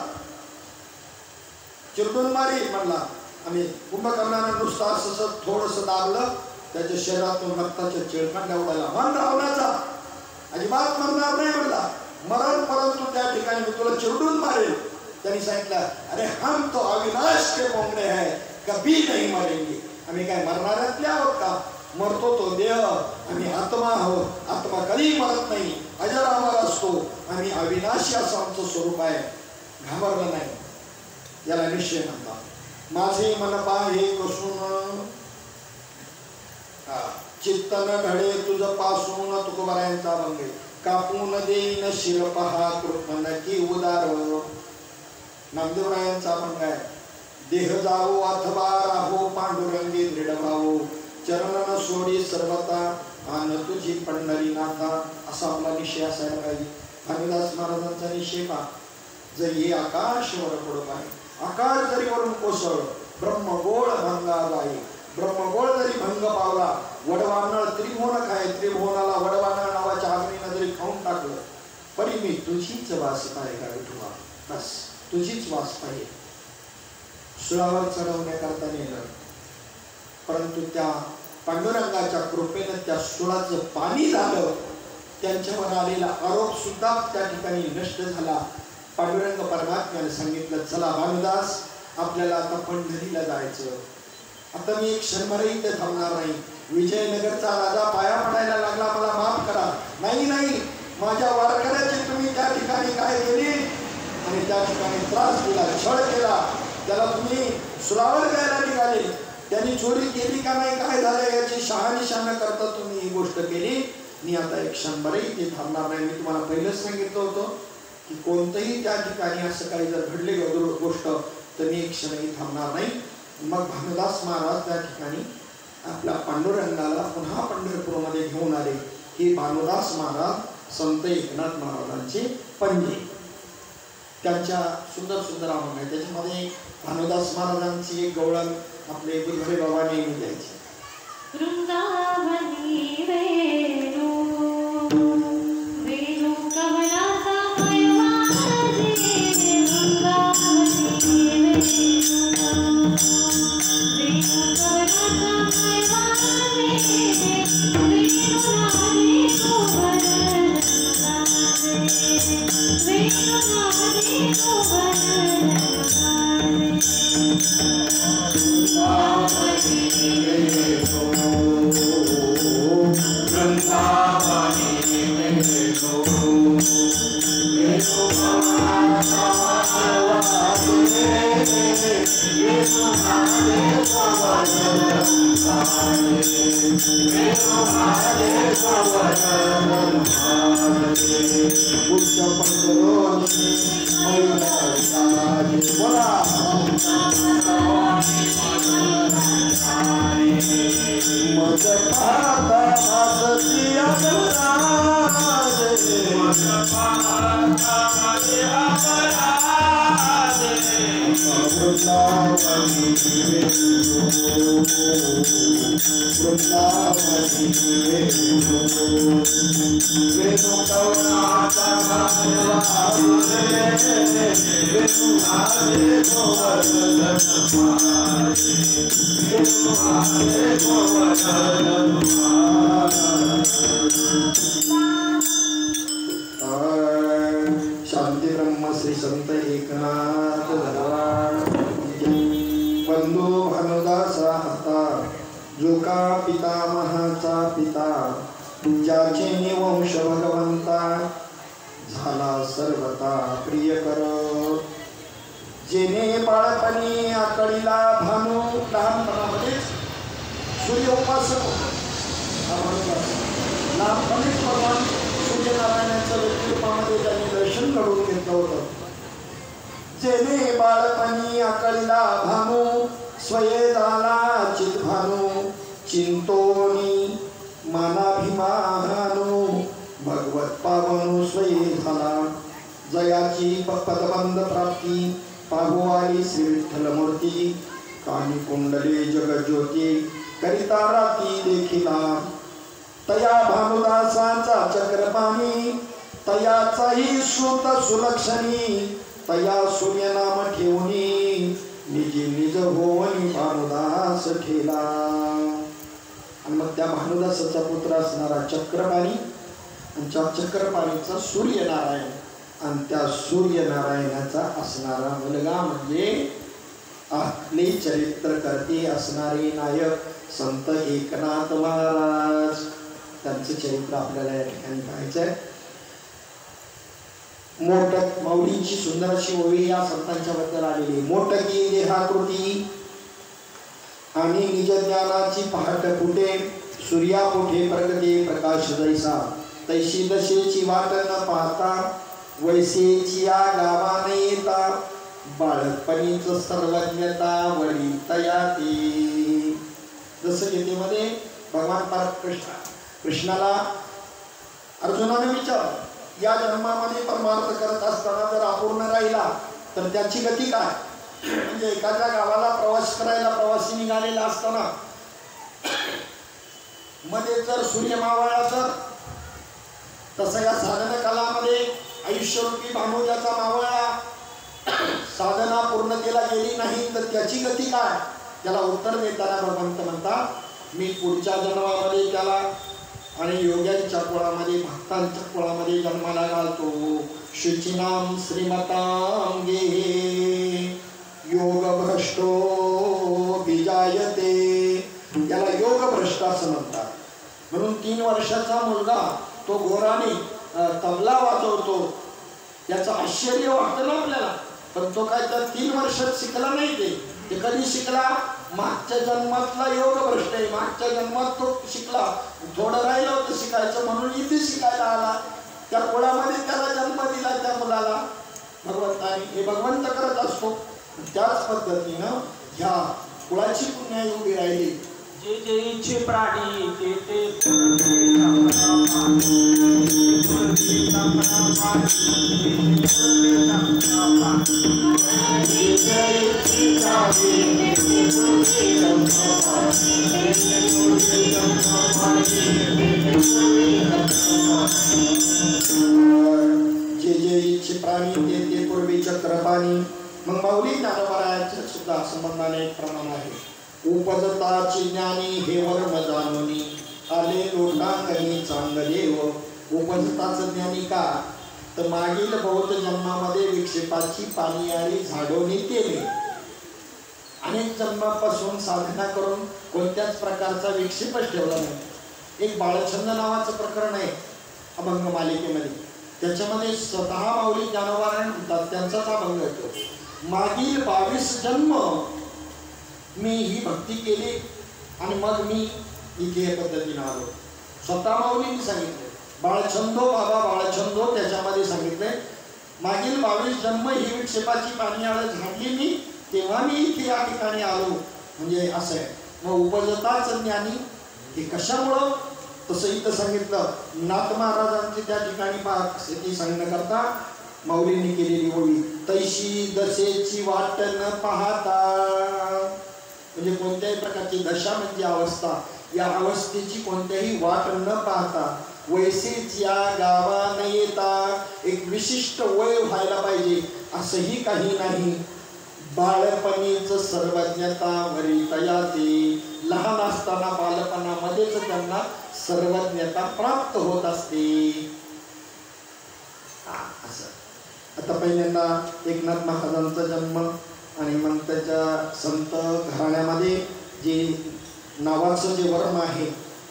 चिरडून मारी म्हणला. आणि कुंभकर्णानं नुसतं असं थोडंसं दाबलं, त्याच्या शरीरातून रक्ताच्या चिळकांड्या उडाल्या. मन रावणाचा, अजिबात म्हणणार नाही म्हणला. मरण परंतु त्या ठिकाणी मी तुला चिरडून मारेल. त्यांनी सांगितलं, अरे हम तो अविनाश के मोंगणे है, कभी नहीं मरेंगे. आम्ही काय मरणाऱ्यातले आहोत का? मरतो तो देह, आम्ही आत्मा आहोत. आत्मा कधी मरत नाही, अजर अमर असतो. आम्ही अविनाशी असं आमचं स्वरूप आहे, घाबरलं नाही. याला निश्चय म्हणतात. माझे मन पाहे कसून चित्तन घडे तुझ पासून, तुकोबारायांचा अभंग. कापून देईन शिर पहा कृपण की उदार. नामदेवरायांचा अभंग आहे. देह जावो अथवा राहो पांडुरंगी दृढ भावो, चरण सोडी सर्वता आन तुझी पंढरीनाथा. असा आपला निश्चय असायला पाहिजे. भानुदास महाराजांचा निश्चय पहा. जर हे आकाश वर पडत आहे, आकाश जरी वरून कोसळ, ब्रह्मगोळ भंगा जाई. ब्रह्मगोळ जरी भंग पावला, वडवानळ त्रिभुवन काय, त्रिभुवनाला वडवानळ नावाच्या अग्नीनं जरी खाऊन टाकलं, परी मी तुझीच वास पाहिजे का विठुवा, बस तुझीच वास पाहिजे. सुळावर चढवण्याकरता नेलं, परंतु त्या पांडुरंगाच्या कृपेनं त्या सुळाचं पाणी झालं. त्यांच्यावर आलेला आरोप सुद्धा त्या ठिकाणी नष्ट झाला. पांडुरंग परमात्म्याने सांगितलं, चला भानुदास, आपल्याला आता पंढरीला जायचं. आता मी एक क्षणभरही इथे थांबणार नाही. विजयनगरचा राजा पाया पडायला लागला, मला माफ करा. नाही नाही, माझ्या वारकऱ्याची तुम्ही त्या ठिकाणी काय केली आणि त्या ठिकाणी त्रास दिला, छळ केला. त्याला तुम्ही सुरावर घ्यायला निघाले. त्यांनी चोरी केली का नाही, काय झालं याची शहानिशा न करता तुम्ही ही गोष्ट केली. मी आता एक क्षणभरही इथे थांबणार नाही. मी तुम्हाला पहिलेच सांगितलं होतं की कोणतंही त्या ठिकाणी असं काही जर घडले गोष्ट तर मी एक क्षणही थांबणार नाही. मग भानुदास महाराज त्या ठिकाणी आपल्या पांडुरंगाला पुन्हा पंढरपूरमध्ये घेऊन आले. हे भानुदास महाराज संत एकनाथ महाराजांचे पंजे. त्यांच्या सुंदर सुंदर अभंग आहे. त्याच्यामध्ये भानुदास महाराजांची एक गवळण आपले गुरुहरी बाबा नेहमी द्यायचे.
वृंदावनी वेणू वेणू कमलाचा पैवाजे, वृंदावनी वेणू वेणू कमलाचा पैवाजे, वेणू नादे शोभन गाजे, वेणू नादे शोभन
शांती ब्रह्म श्री संत एकनाथ बंधू भानुदासा हाता, जो का पितामहाचा पिता, ज्याचे निवंश भगवंता, झाला सर्वता प्रिय कर. जेने बाळपणी आकळीला भानू, लहानपणामध्येच सूर्य उपासक होता. लहानपणीच भगवान सूर्यनारायणाच्या व्यक्तिरूपामध्ये त्यांनी दर्शन घडवून घेतलं होतं. जेने बाळपणी आकळीला भानू, स्वये झाला चित भानू, चिंतोनी मानाभिमानू, भगवत पावनु स्वये झाला. जयाची पदबंध प्राप्ती, पाहू आली श्री विठ्ठल मूर्ती, कानी कुंडले जगज्योती, करिता राती देखिला. तया भानुदासाचा चक्रपाणी, तयाचाही श्रुत सुलक्षणी, तया सूर्यनाम ठेवणी, निजी निज होवनी भानुदास ठेला. आणि मग त्या भानुदासाचा पुत्र असणारा चक्रपाणी, आणि त्या चक्रपाणीचा सूर्यनारायण, आणि त्या सूर्यनारायणाचा असणारा मुलगा म्हणजे आपले चरित्र करते असणारे नायक संत एकनाथ महाराज. त्यांचं चरित्र आपल्याला या ठिकाणी पाहायचं आहे. मोटक माऊलींची सुंदर अशी ओवी या संतांच्या बद्दल आलेली. मोटकी देहाकृती आणि निज ज्ञानाची पहाट फुटे, सूर्या कुठे प्रगते प्रकाश जैसा, तैशी दशेची वाट न पाहता, वैसेची या गावाने येता, बाळपणीच सर्वज्ञता वडी तयाती. जसं गीतेमध्ये भगवान कृष्णाला अर्जुनाने विचारलं, या जन्मामध्ये परमार्थ करत असताना जर अपूर्ण राहिला तर त्याची गती काय? म्हणजे एखाद्या गावाला प्रवास करायला प्रवासी निघालेला असताना मध्ये जर सूर्य मावळला तर, तसं या साधना कालामध्ये आयुष्यरूपी भानुजाचा मावळा, साधना पूर्णतेला गेली नाही तर त्याची गती काय? त्याला उत्तर देताना भगवंत म्हणतात, मी पुढच्या जन्मामध्ये त्याला आणि योग्यांच्या कुळामध्ये भक्तांच्या कुळामध्ये जन्माला घालतो. शुचिनाम श्रीमतांगे योग भ्रष्टो विजायते. त्याला योग भ्रष्ट असं म्हणतात. म्हणून 3 वर्षाचा मुलगा तो घोराने तबला वाजवतो, याचं आश्चर्य वाटतं ना आपल्याला, पण तो काय तर 3 वर्षात शिकला नाही. ते कधी शिकला? मागच्या जन्मातला योग भ्रष्ट आहे. मागच्या जन्मात तो शिकला, थोडं राहिलं होतं शिकायचं म्हणून इथे शिकायला आला. त्या कुळामध्ये त्याला जन्म दिला त्या मुलाला भगवंताने. हे भगवंत करत असतो. त्याच पद्धतीनं ह्या कुळाची पुण्याई उभी राहिली.
जे जे इच्छे प्राणी ते ते
जे इच्छे प्राणी ते पूर्वी चक्रपाणी. मग माऊली ज्ञानोबरायांच्या सुद्धा संबंधाने एक प्रमाण आहे. उपजताची ज्ञानी हे वर्म जाणूनी, आले लोटांगणी चांगदेव. उपजताचं ज्ञानी का? तर मागील बौद्ध जन्मामध्ये विक्षेपाची पाणीयारी झाडोनी केले. अनेक जन्मापासून साधना करून कोणत्याच प्रकारचा विक्षेपच ठेवला नाही. एक बाळछंद नावाचं प्रकरण आहे अभंग मालिकेमध्ये. त्याच्यामध्ये स्वतः माऊली ज्ञानोबा म्हणतात, त्यांचाच अभंग येतो. मागील 22 जन्म मी ही भक्ती केली आणि मग मी इथे या पद्धतीने आलो. स्वतः माऊलींनी सांगितले. बाळछंदो बाबा बाळछंदो त्याच्यामध्ये सांगितले, मागील 22 जन्म ही विक्षेपाची पाणीयाळ झाडली मी, तेव्हा मी इथे या ठिकाणी आलो. म्हणजे असं आहे. मग उपजताच ज्ञानी हे कशामुळं? तसं इथं सांगितलं. नाथ महाराजांची त्या ठिकाणी स्थिती सांगण्याकरता माऊलींनी केलेली ओळी. तैशी दशेची वाट न पाहता, म्हणजे कोणत्याही प्रकारची दशा म्हणजे अवस्था, या अवस्थेची कोणत्याही वाट न पाहता, वैसेच या गावा न येता, एक विशिष्ट वय व्हायला पाहिजे असंही काही नाही. बाळपणीच सर्वज्ञता वरितया ते. लहान असताना बालपणामध्येच त्यांना सर्वज्ञता प्राप्त होत असते. असं. आता पहिल्यांदा एकनाथ महाराजांचा जन्म आणि मग त्याच्या संत घराण्यामध्ये जे नावाचं जे वर्म आहे,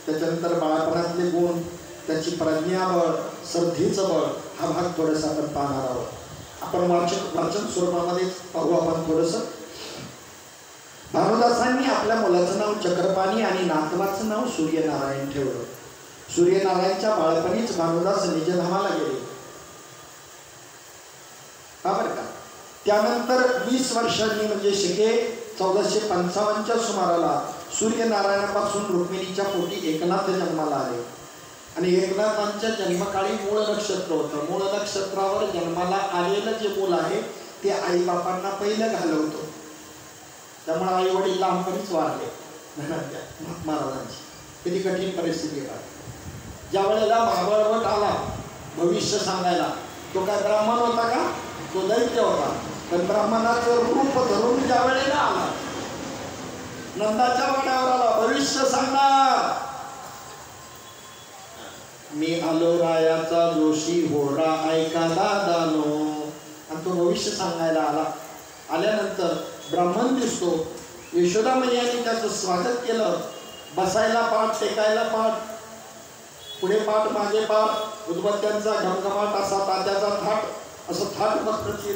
त्याच्यानंतर बाळपणातले गुण, त्याची प्रज्ञाबळ, श्रद्धेचं बळ, हा भाग थोडासा आपण पाहणार आहोत. आपण वाचन स्वरूपामध्ये पाहू आपण थोडंसं. भानुदासांनी आपल्या मुलाचं नाव चक्रपाणी आणि नातवाचं नाव सूर्यनारायण ठेवलं. सूर्यनारायणच्या बाळपणीच भानुदास निजधामाला गेले. बरं का? त्यानंतर 20 वर्षांनी म्हणजे शके 1455च्या सुमाराला सूर्यनारायणापासून रुक्मिणीच्या पोटी एकनाथ जन्माला आले. आणि एकनाथांच्या जन्मकाळी मूळ नक्षत्र होतं. मूळ नक्षत्रावर जन्माला आलेलं जे मूल आहे ते आईबापांना पहिलं घालवतो. त्यामुळे आई वडील लहानपणीच वारले महाराजांची. किती कठीण परिस्थिती आहे. ज्या वेळेला महाबळवट आला भविष्य सांगायला, तो काय ब्राह्मण होता का? तो दैत्य होता. पण ब्राह्मणाचं रूप धरून ज्या वेळेला आला, नंदाच्या वाड्यावर आला, भविष्य सांगणार, मी आलो रायाचा जोशी होरा ऐका दादानो, आणि तो भविष्य सांगायला आला. आल्यानंतर ब्राह्मण दिसतो. यशोदा मैयाने त्याचं स्वागत केलं. बसायला पाठ, टेकायला पाठ, पुढे पाठ मागे पाठ, उदबत्त्यांचा घमघमाट असा तात्याचा थाट, असं थाट बसण्याची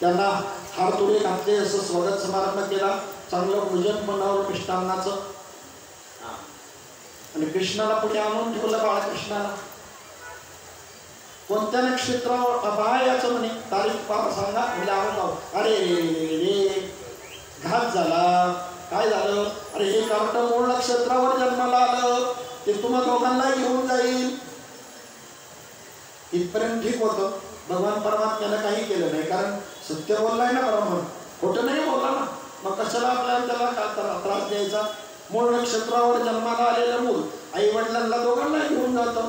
त्यांना हार तुडे घातले, असं स्वागत समारंभ केला. चांगलं भोजन बनवलं मिष्टान्नाचं आणि कृष्णाला पुढे आणून ठेवलं. बाळकृष्णाला कोणत्या नक्षत्रावर अभा याचं म्हणे तारीख पा सांगा. म्हणजे आहोत. अरे रे घात झाला. काय झालं? अरे हे कार्ट मूळ नक्षत्रावर जन्माला आलं, ते तुम्हा दोघांना घेऊन जाईल. इथपर्यंत ठीक होतं. भगवान परमात्म्यानं काही केलं नाही, कारण सत्य बोललाय ना ब्राह्मण, खोटं नाही बोलला ना. मग कशाला आपल्याला त्याला त्रास द्यायचा? मूळ नक्षत्रावर जन्माला आलेलं मूल आई वडिलांना दोघांना घेऊन जातं,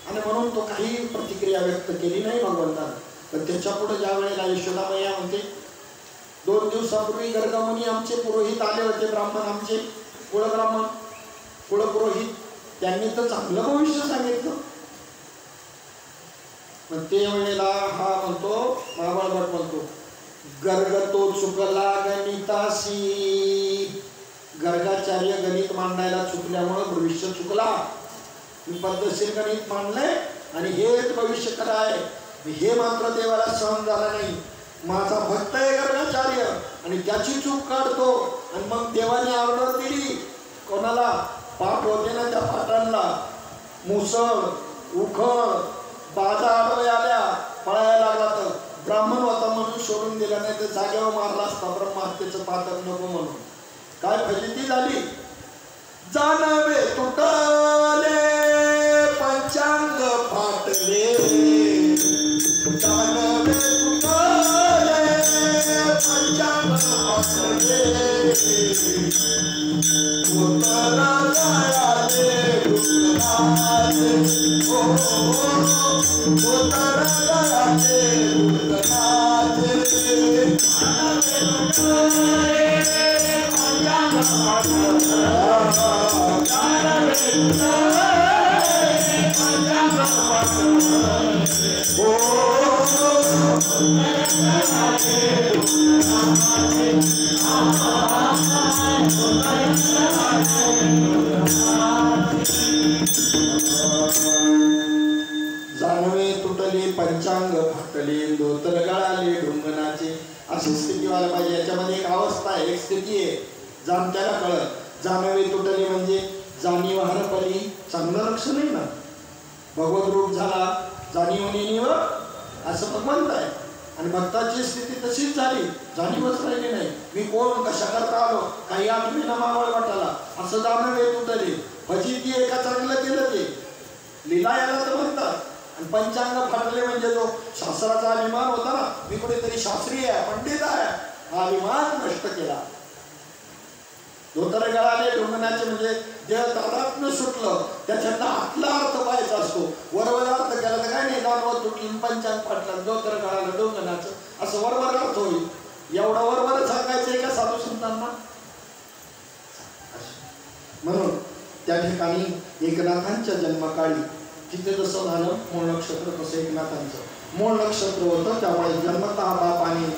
आणि म्हणून तो काही प्रतिक्रिया व्यक्त केली नाही भगवंतानं. पण त्याच्या पुढे ज्या वेळेला यशोदा मैया म्हणते, 2 दिवसापूर्वी गर्गमुनी आमचे पुरोहित आले होते, ब्राह्मण आमचे कुळब्राह्मण कुळपुरोहित, त्यांनी तर चांगलं भविष्य सांगितलं. पण ते वेळेला हा म्हणतो, महाबळवट म्हणतो, गर्ग तो चुकला गणितासी. गर्गाचार्य गणित मांडायला चुकल्यामुळे भविष्य चुकला. मी पद्धतशीर गणित मांडले आणि हेच भविष्य खरं आहे. हे मात्र देवाला सहन झालं नाही. माझा भक्त आहे गर्गाचार्य आणि त्याची चूक काढतो. आणि मग देवाने ऑर्डर दिली कोणाला? पाठ होते ना त्या पाठांना, मुसळ उखळ बाजा आडवे आल्या, पळायला लागला. तर ब्राह्मण होता म्हणून सोडून दिला, नाही तर जागेवर मारला असता ब्रह्महत्येचं पातक नको म्हणून. काय फजिती झाली? जानवे तुटले पंचांग फाटले, जानवे तुटले पंचांग फाटले, उत्तर जायाले डुंगराचे, ओ उत्तर जायाले डुंगराचे, जानवे तुटले पंचांग फाटले, धोतर गळाले ढुंगणाचे. अशी स्थिती व्हायला पाहिजे. याच्यामध्ये एक अवस्था आहे, एक स्थिती आहे, जाणत्याला कळत. जानवे तुटले म्हणजे जाणीव हरपली, चांगलं लक्ष नाही ना. भगवत रूप झाला, जाणीव असं भगवंत आहे. आणि भक्ताची स्थिती तशीच झाली, जाणीवच राहिली नाही. मी कोण, कशा करता आलो, काही आठवीना मावळ वाटाला, असं जानवे तुटले. फजिती एका चांगलं केलं ते लीला याला तर म्हणतात. आणि पंचांग फाटले म्हणजे जो शास्त्राचा अभिमान होता ना, मी कुठेतरी शास्त्रीय आहे, पंडित आहे, हा अभिमान नष्ट केला. धोतर गळाले ढुंगणाचे म्हणजे देह दादातनं सुटलं, त्याच्यातला आतला अर्थ पाहायचा असतो. वरवर अर्थ केला तर काय नाही, दानवत तुटली पंचांग फाटलं, धोतर गळालं ढुंगणाचं, असं वरवर अर्थ होईल. एवढा वरवर सांगायचंय का साधू संतांना? म्हणून त्या ठिकाणी एकनाथांच्या जन्मकाळी तिथे जसं झालं मूळ नक्षत्र, तसं एकनाथांचं मूळ नक्षत्र होतं. त्यामुळे जन्मतः बापाने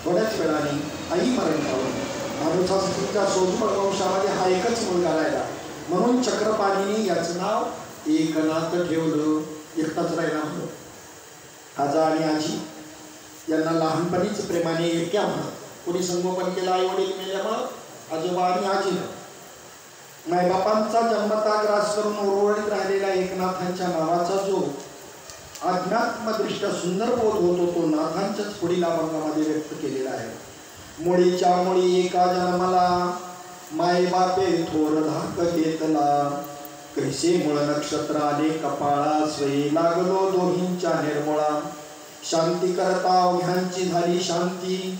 थोड्याच वेळाने आई मरण पावली. मारुतीच्या सोजूळ वंशामध्ये हा एकच मुलगा राहिला, म्हणून चक्रपाणीने याचं नाव एकनाथ ठेवलं. एकटाच राहिला म्हणून. आजा आणि आजी यांना लहानपणीच प्रेमाने एका म्हणत. कोणी संगोपन केलं आई वडील मेल्यामुळं आजोबा आणि आजीनं. मायबापांचा जन्मता ग्रास करून उर्वरित राहिलेल्या एकनाथांच्या नावाचा जो अध्यात्मदृष्ट्या सुंदर बोध होतो, तो नाथांच्याच पुढील अभंगामध्ये व्यक्त केलेला आहे. मुळीच्या मुळी एका जन्मला, मायबापे थोर धाक घेतला, कैसे मूळ नक्षत्र आले कपाळा, स्वयी लागलो दोहींच्या निर्मळा, शांती करता अवघ्यांची झाली शांती,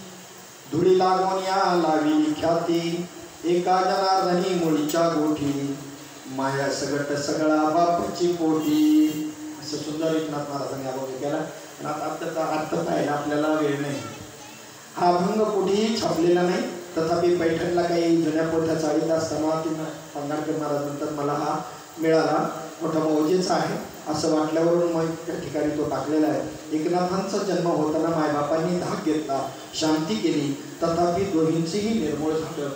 धुळी लागून या लावी ख्याती, एका जनार्दनी मुळीच्या गोठी, माया सगट सगळा बापाची पोटी, असं सुंदर एकनाथ महाराजांनी अभंग केला. पण आता त्याचा अर्थ पाहायला आपल्याला वेळ नाही. हा अभंग कुठेही छापलेला नाही. तथापि पैठणला काही जुन्या पोथ्या चाळीत असताना पांगारकर महाराजांनंतर मला हा मिळाला. मोठा मौजेचा आहे असं वाटल्यावरून मग त्या ठिकाणी तो टाकलेला आहे. एकनाथांचा जन्म होताना मायबापांनी धाक घेतला, शांती केली, तथापि दोघींचेही निर्मूळ झालं.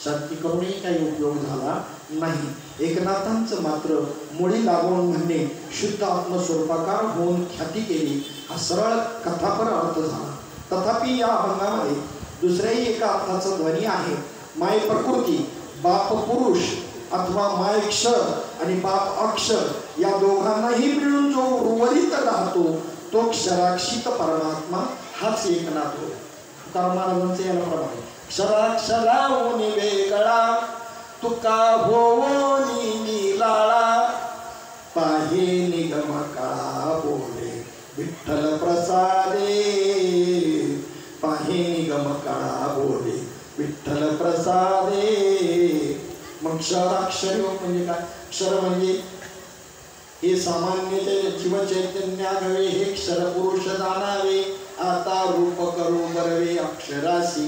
शांती करूनही काही उपयोग झाला नाही. एकनाथांचं मात्र मुळी लागून म्हणणे, शुद्ध आत्मस्वरूपाकार होऊन ख्याती केली, हा सरळ कथापर अर्थ झाला. तथापि या अभंगामध्ये दुसऱ्याही एका अर्थाचा ध्वनी आहे. माय प्रकृती, बाप पुरुष अथवा माय क्षर आणि बाप अक्षर या दोघांनाही मिळून जो उर्वरित राहतो तो क्षराक्षित परमात्मा हाच एकनाथ होय. तुकाराम महाराजांचे याला प्रमाणे क्षराक्षरावून वेगळा तुका होवोनी निराळा, पाहे निगम काळा बोले विठ्ठल प्रसादे, पाहे निगम काळा बोले विठ्ठल प्रसादे. मग क्षराक्षर म्हणजे काय? क्षर म्हणजे हे सामान्य जीवचैतन्यागवे, हे क्षर पुरुष जाणावे, आता रूप करू बरवे अक्षरासी.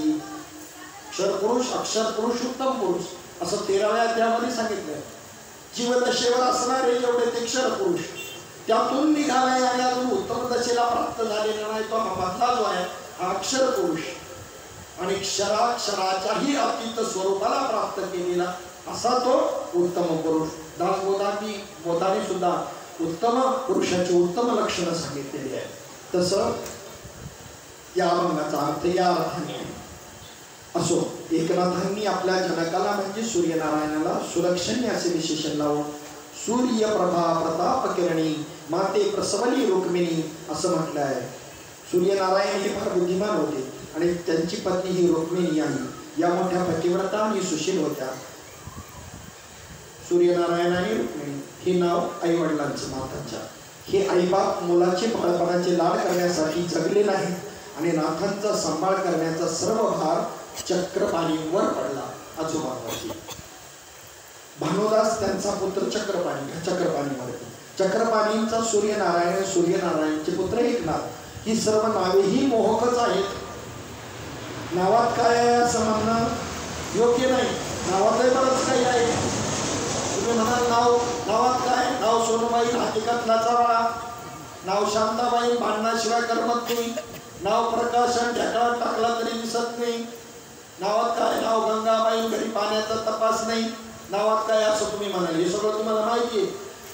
क्षर पुरुष, अक्षर पुरुष, उत्तम पुरुष असं 13व्या अध्यायामध्ये सांगितलंय. जीवदशेवर असणारे जेवढे ते क्षर पुरुष, त्यातून निघालाय आणि अजून उत्तम दशेला प्राप्त झालेला नाही तो हा मधला जो आहे हा अक्षर पुरुष. आणि क्षराक्षराच्याही अतीत स्वरूपाला प्राप्त केलेला असा तो उत्तम पुरुष. दासबोधाने सुद्धा उत्तम पुरुषाची उत्तम लक्षणं सांगितलेली आहे. तसं या अभंगाचा अर्थ या अर्थाने असो. एकनाथांनी आपल्या जनकाला म्हणजे सूर्यनारायणाला सुलक्षणी असे विशेषण लावून सूर्यप्रभा प्रताप किरणी माते प्रसवली रुक्मिणी असं म्हटलं आहे. सूर्यनारायण हे फार बुद्धिमान होते आणि त्यांची पत्नी ही रुक्मिणी आहे. या मोठ्या पतिव्रता आणि सुशील होत्या. सूर्यनारायण आणि रुक्मिणी हे नाव आई वडिलांचं नाथांच्या. हे आईबाप मुलाचे बाळपणाचे लाड करण्यासाठी जगले नाहीत आणि नाथांचा सांभाळ करण्याचा सर्व भार चक्रपाणीवर पडला. आजोबांवरती भानुदास त्यांचा पुत्र चक्रपाणीवरती. चक्रपाणींचा सूर्यनारायण, सूर्यनारायणचे पुत्र एकनाथ. ही सर्व नावे ही मोहकच आहेत. नावात काय आहे असं म्हणणं योग्य नाही. नावातही बरंच काही आहे. तुम्ही म्हणाल नावात काय? नाव सोनूबाई हकीकत नाचावाळा, नाव शांताबाई भांडणाशिवाय करमत नाही, नाव प्रकाशन ढेकळात टाकला तरी दिसत नाही. नावात काय? नाव गंगाबाई घरी पाण्याचा तपास नाही. नावात काय असं तुम्ही म्हणाल. हे सगळं तुम्हाला माहिती आहे.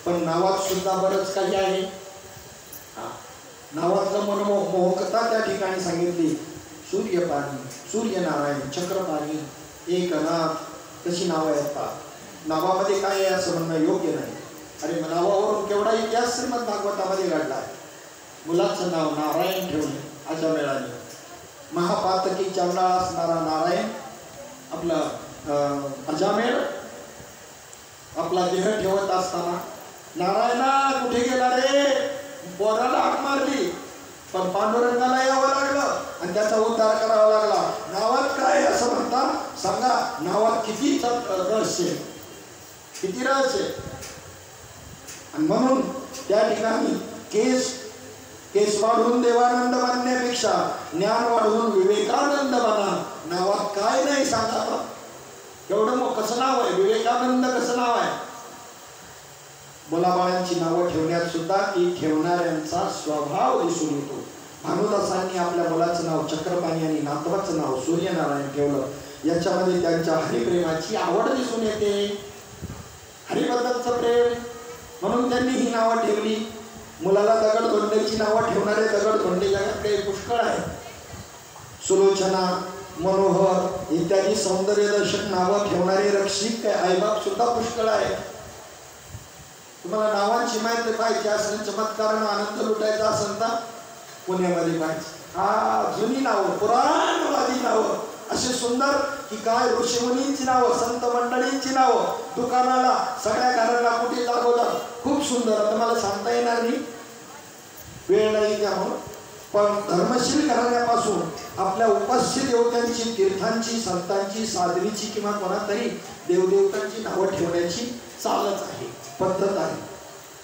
पण नावात सुद्धा बरंच काही आहे. नावातलं मनमोहकता त्या ठिकाणी सांगितली. सूर्यपाणी, सूर्यनारायण, चक्रपाणी, एकनाथ कशी नावं येतात. नावामध्ये काय आहे असं म्हणणं योग्य नाही. अरे नावावरून केवढा इतिहास श्रीमद भागवतामध्ये घडला आहे. मुलाचं नाव नारायण ठेवणे अजामेळाने. महापातकी चांगला असणारा नारायण आपला अजामेळ आपला देह ठेवत असताना नारायणा कुठे गेला रे, पोराला हाक मारली, पण पांडुरंगाला यावं लागलं आणि त्याचा उद्धार करावा लागला. नावात काय असं म्हणता सांगा. नावात किती रहस्य, किती रहस्य. आणि म्हणून त्या ठिकाणी केस वाढवून देवानंद बनण्यापेक्षा ज्ञान वाढवून विवेकानंद बना. नावात काय नाही सांगा. एवढं मग कसं नाव आहे विवेकानंद, कसं नाव आहे. मुलाबाळांची नावं ठेवण्यात सुद्धा ती ठेवणाऱ्यांचा स्वभाव दिसून येतो. भानुदासांनी आपल्या मुलाचं नाव चक्रपाणी आणि नातवाचं नाव सूर्यनारायण ठेवलं. याच्यामध्ये त्यांच्या हरिप्रेमाची आवड दिसून येते, हरिबद्दलचं प्रेम. म्हणून त्यांनी ही नावं ठेवली. मुलाला दगडधोंड्याची नावं ठेवणारे दगडधोंडे जगात काही पुष्कळ आहे. सुलोचना, मनोहर इत्यादी सौंदर्यदर्शक नावं ठेवणारे रक्षित काय आईबाप सुद्धा पुष्कळ आहे. तुम्हाला नावांची माहिती पाहिजे असेल, चमत्कारानं आनंद लुटायचा असेल तर पुण्यामध्ये पाहिजे. जुनी नावं, पुराणवादी नावं अशी सुंदर की काय ऋषीमुनींची नावं, संत मंडळींची नावं, दुकानाला सगळ्या घराला कुठे दाखवतात. खूप सुंदर. आता मला सांगता येणार नाही, वेळ नाही त्यामुळं. पण धर्मशील घराण्यापासून आपल्या उपास्य देवतांची, तीर्थांची, संतांची, साधवीची किंवा कोणातरी देवदेवतांची नावं ठेवण्याची चालच आहे, पद्धत आहे.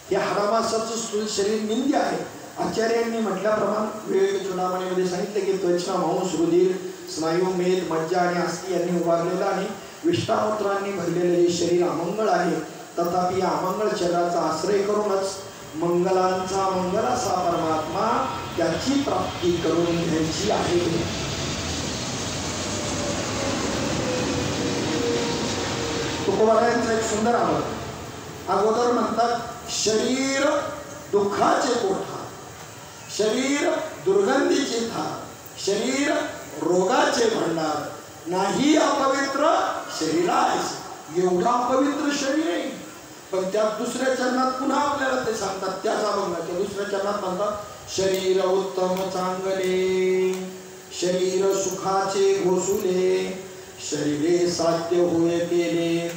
हे हरामासाचं स्थूल शरीर निंद्य आहे. आचार्यांनी म्हटल्याप्रमाणे विवेक चुडामणीमध्ये सांगितलं की त्वचा, मांस, रुधिर, स्नायू, मेद, मज्जा आणि अस्थि यांनी उभारलेलं आणि विष्ठामूत्रांनी भरलेले हे शरीर अमंगळ आहे. तथापि या अमंगळ शरीराचा आश्रय करूनच मंगलांचा मंगल असा परमात्मा त्याची प्राप्ती करून घ्यायची आहे. तुकोबारायांचा एक सुंदर अगोदर म्हणतात, शरीर दुःखाचे कोठा, शरीर दुर्गंधीचे धार, शरीर रोगाचे भंडार, नाही अपवित्र शरीरास. एवढा पवित्र शरीर आहे, पण त्यात दुसऱ्या चरणात पुन्हा आपल्याला ते सांगतात, त्याच अभंगाच्या दुसऱ्या चरणात म्हणतात, शरीर उत्तम चांगले, शरीर सुखाचे घोसुले, शरीरे साध्य होय केले,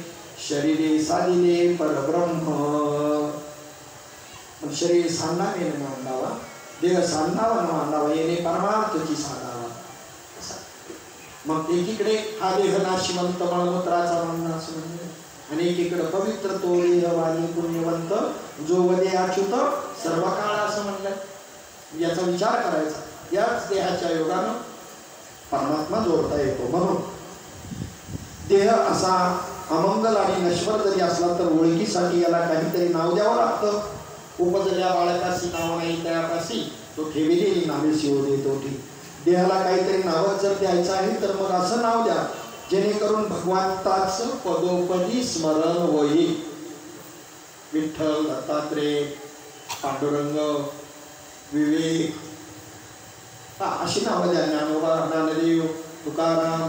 शरीरे साधिले परब्रह्म. शरीर सांडावे न मांडावा, देह सांडावा न मांडावा, येणे परमार्थची साधावा. मग एकीकडे हा देह नाशिवंत मळमूत्राचा नाश म्हणजे, आणि एकीकडे पवित्र तो देहवाणी पुण्यवंत जो वदे अच्युत सर्व काळ असं म्हणलं. याचा विचार करायचा. याच देहाच्या योगानं परमात्मा जोडता येतो. म्हणून देह असा अमंगल आणि नश्वर जरी असला तर ओळखीसाठी याला काहीतरी नाव द्यावं लागतं. उपजल्या बाळकाशी नाव नाही त्यापाशी, तो ठेविलेली नावे शिव देतो ठी. देहाला काहीतरी नावच जर द्यायचं आहे तर मग असं नाव द्या जेणेकरून भगवंताचं पदोपदी स्मरण होईल. विठ्ठल, दत्तात्रेय, पांडुरंग, विवेक अशी नावं द्या. ज्ञानोबा, ज्ञानदेव, तुकाराम,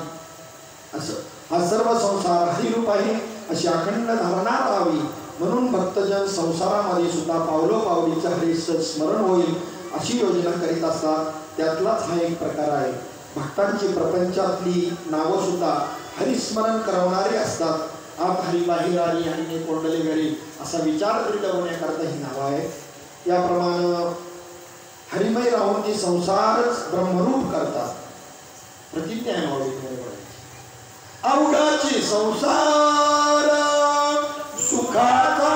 असं हा सर्व संसार हरिरूप आहे अशी अखंड धारणा राहावी. म्हणून भक्तजन संसारामध्ये सुद्धा पावलोपावलीचं हरीचं स्मरण होईल अशी योजना करीत असतात. त्यातलाच हा एक प्रकार आहे. भक्तांची प्रपंचातली नावं सुद्धा हरिस्मरण करवणारी असतात. आत हरी, बाहेर हरी, हरीने कोंडले घरी असा विचार दृढवण्याकरता ही नावं आहेत. याप्रमाणे हरिमय राहून ती संसारच ब्रह्मरूप करतात. प्रतिज्ञा अवघाची संसार सुखाचा,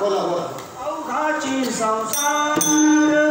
बोला बोला,
अवघाची संसार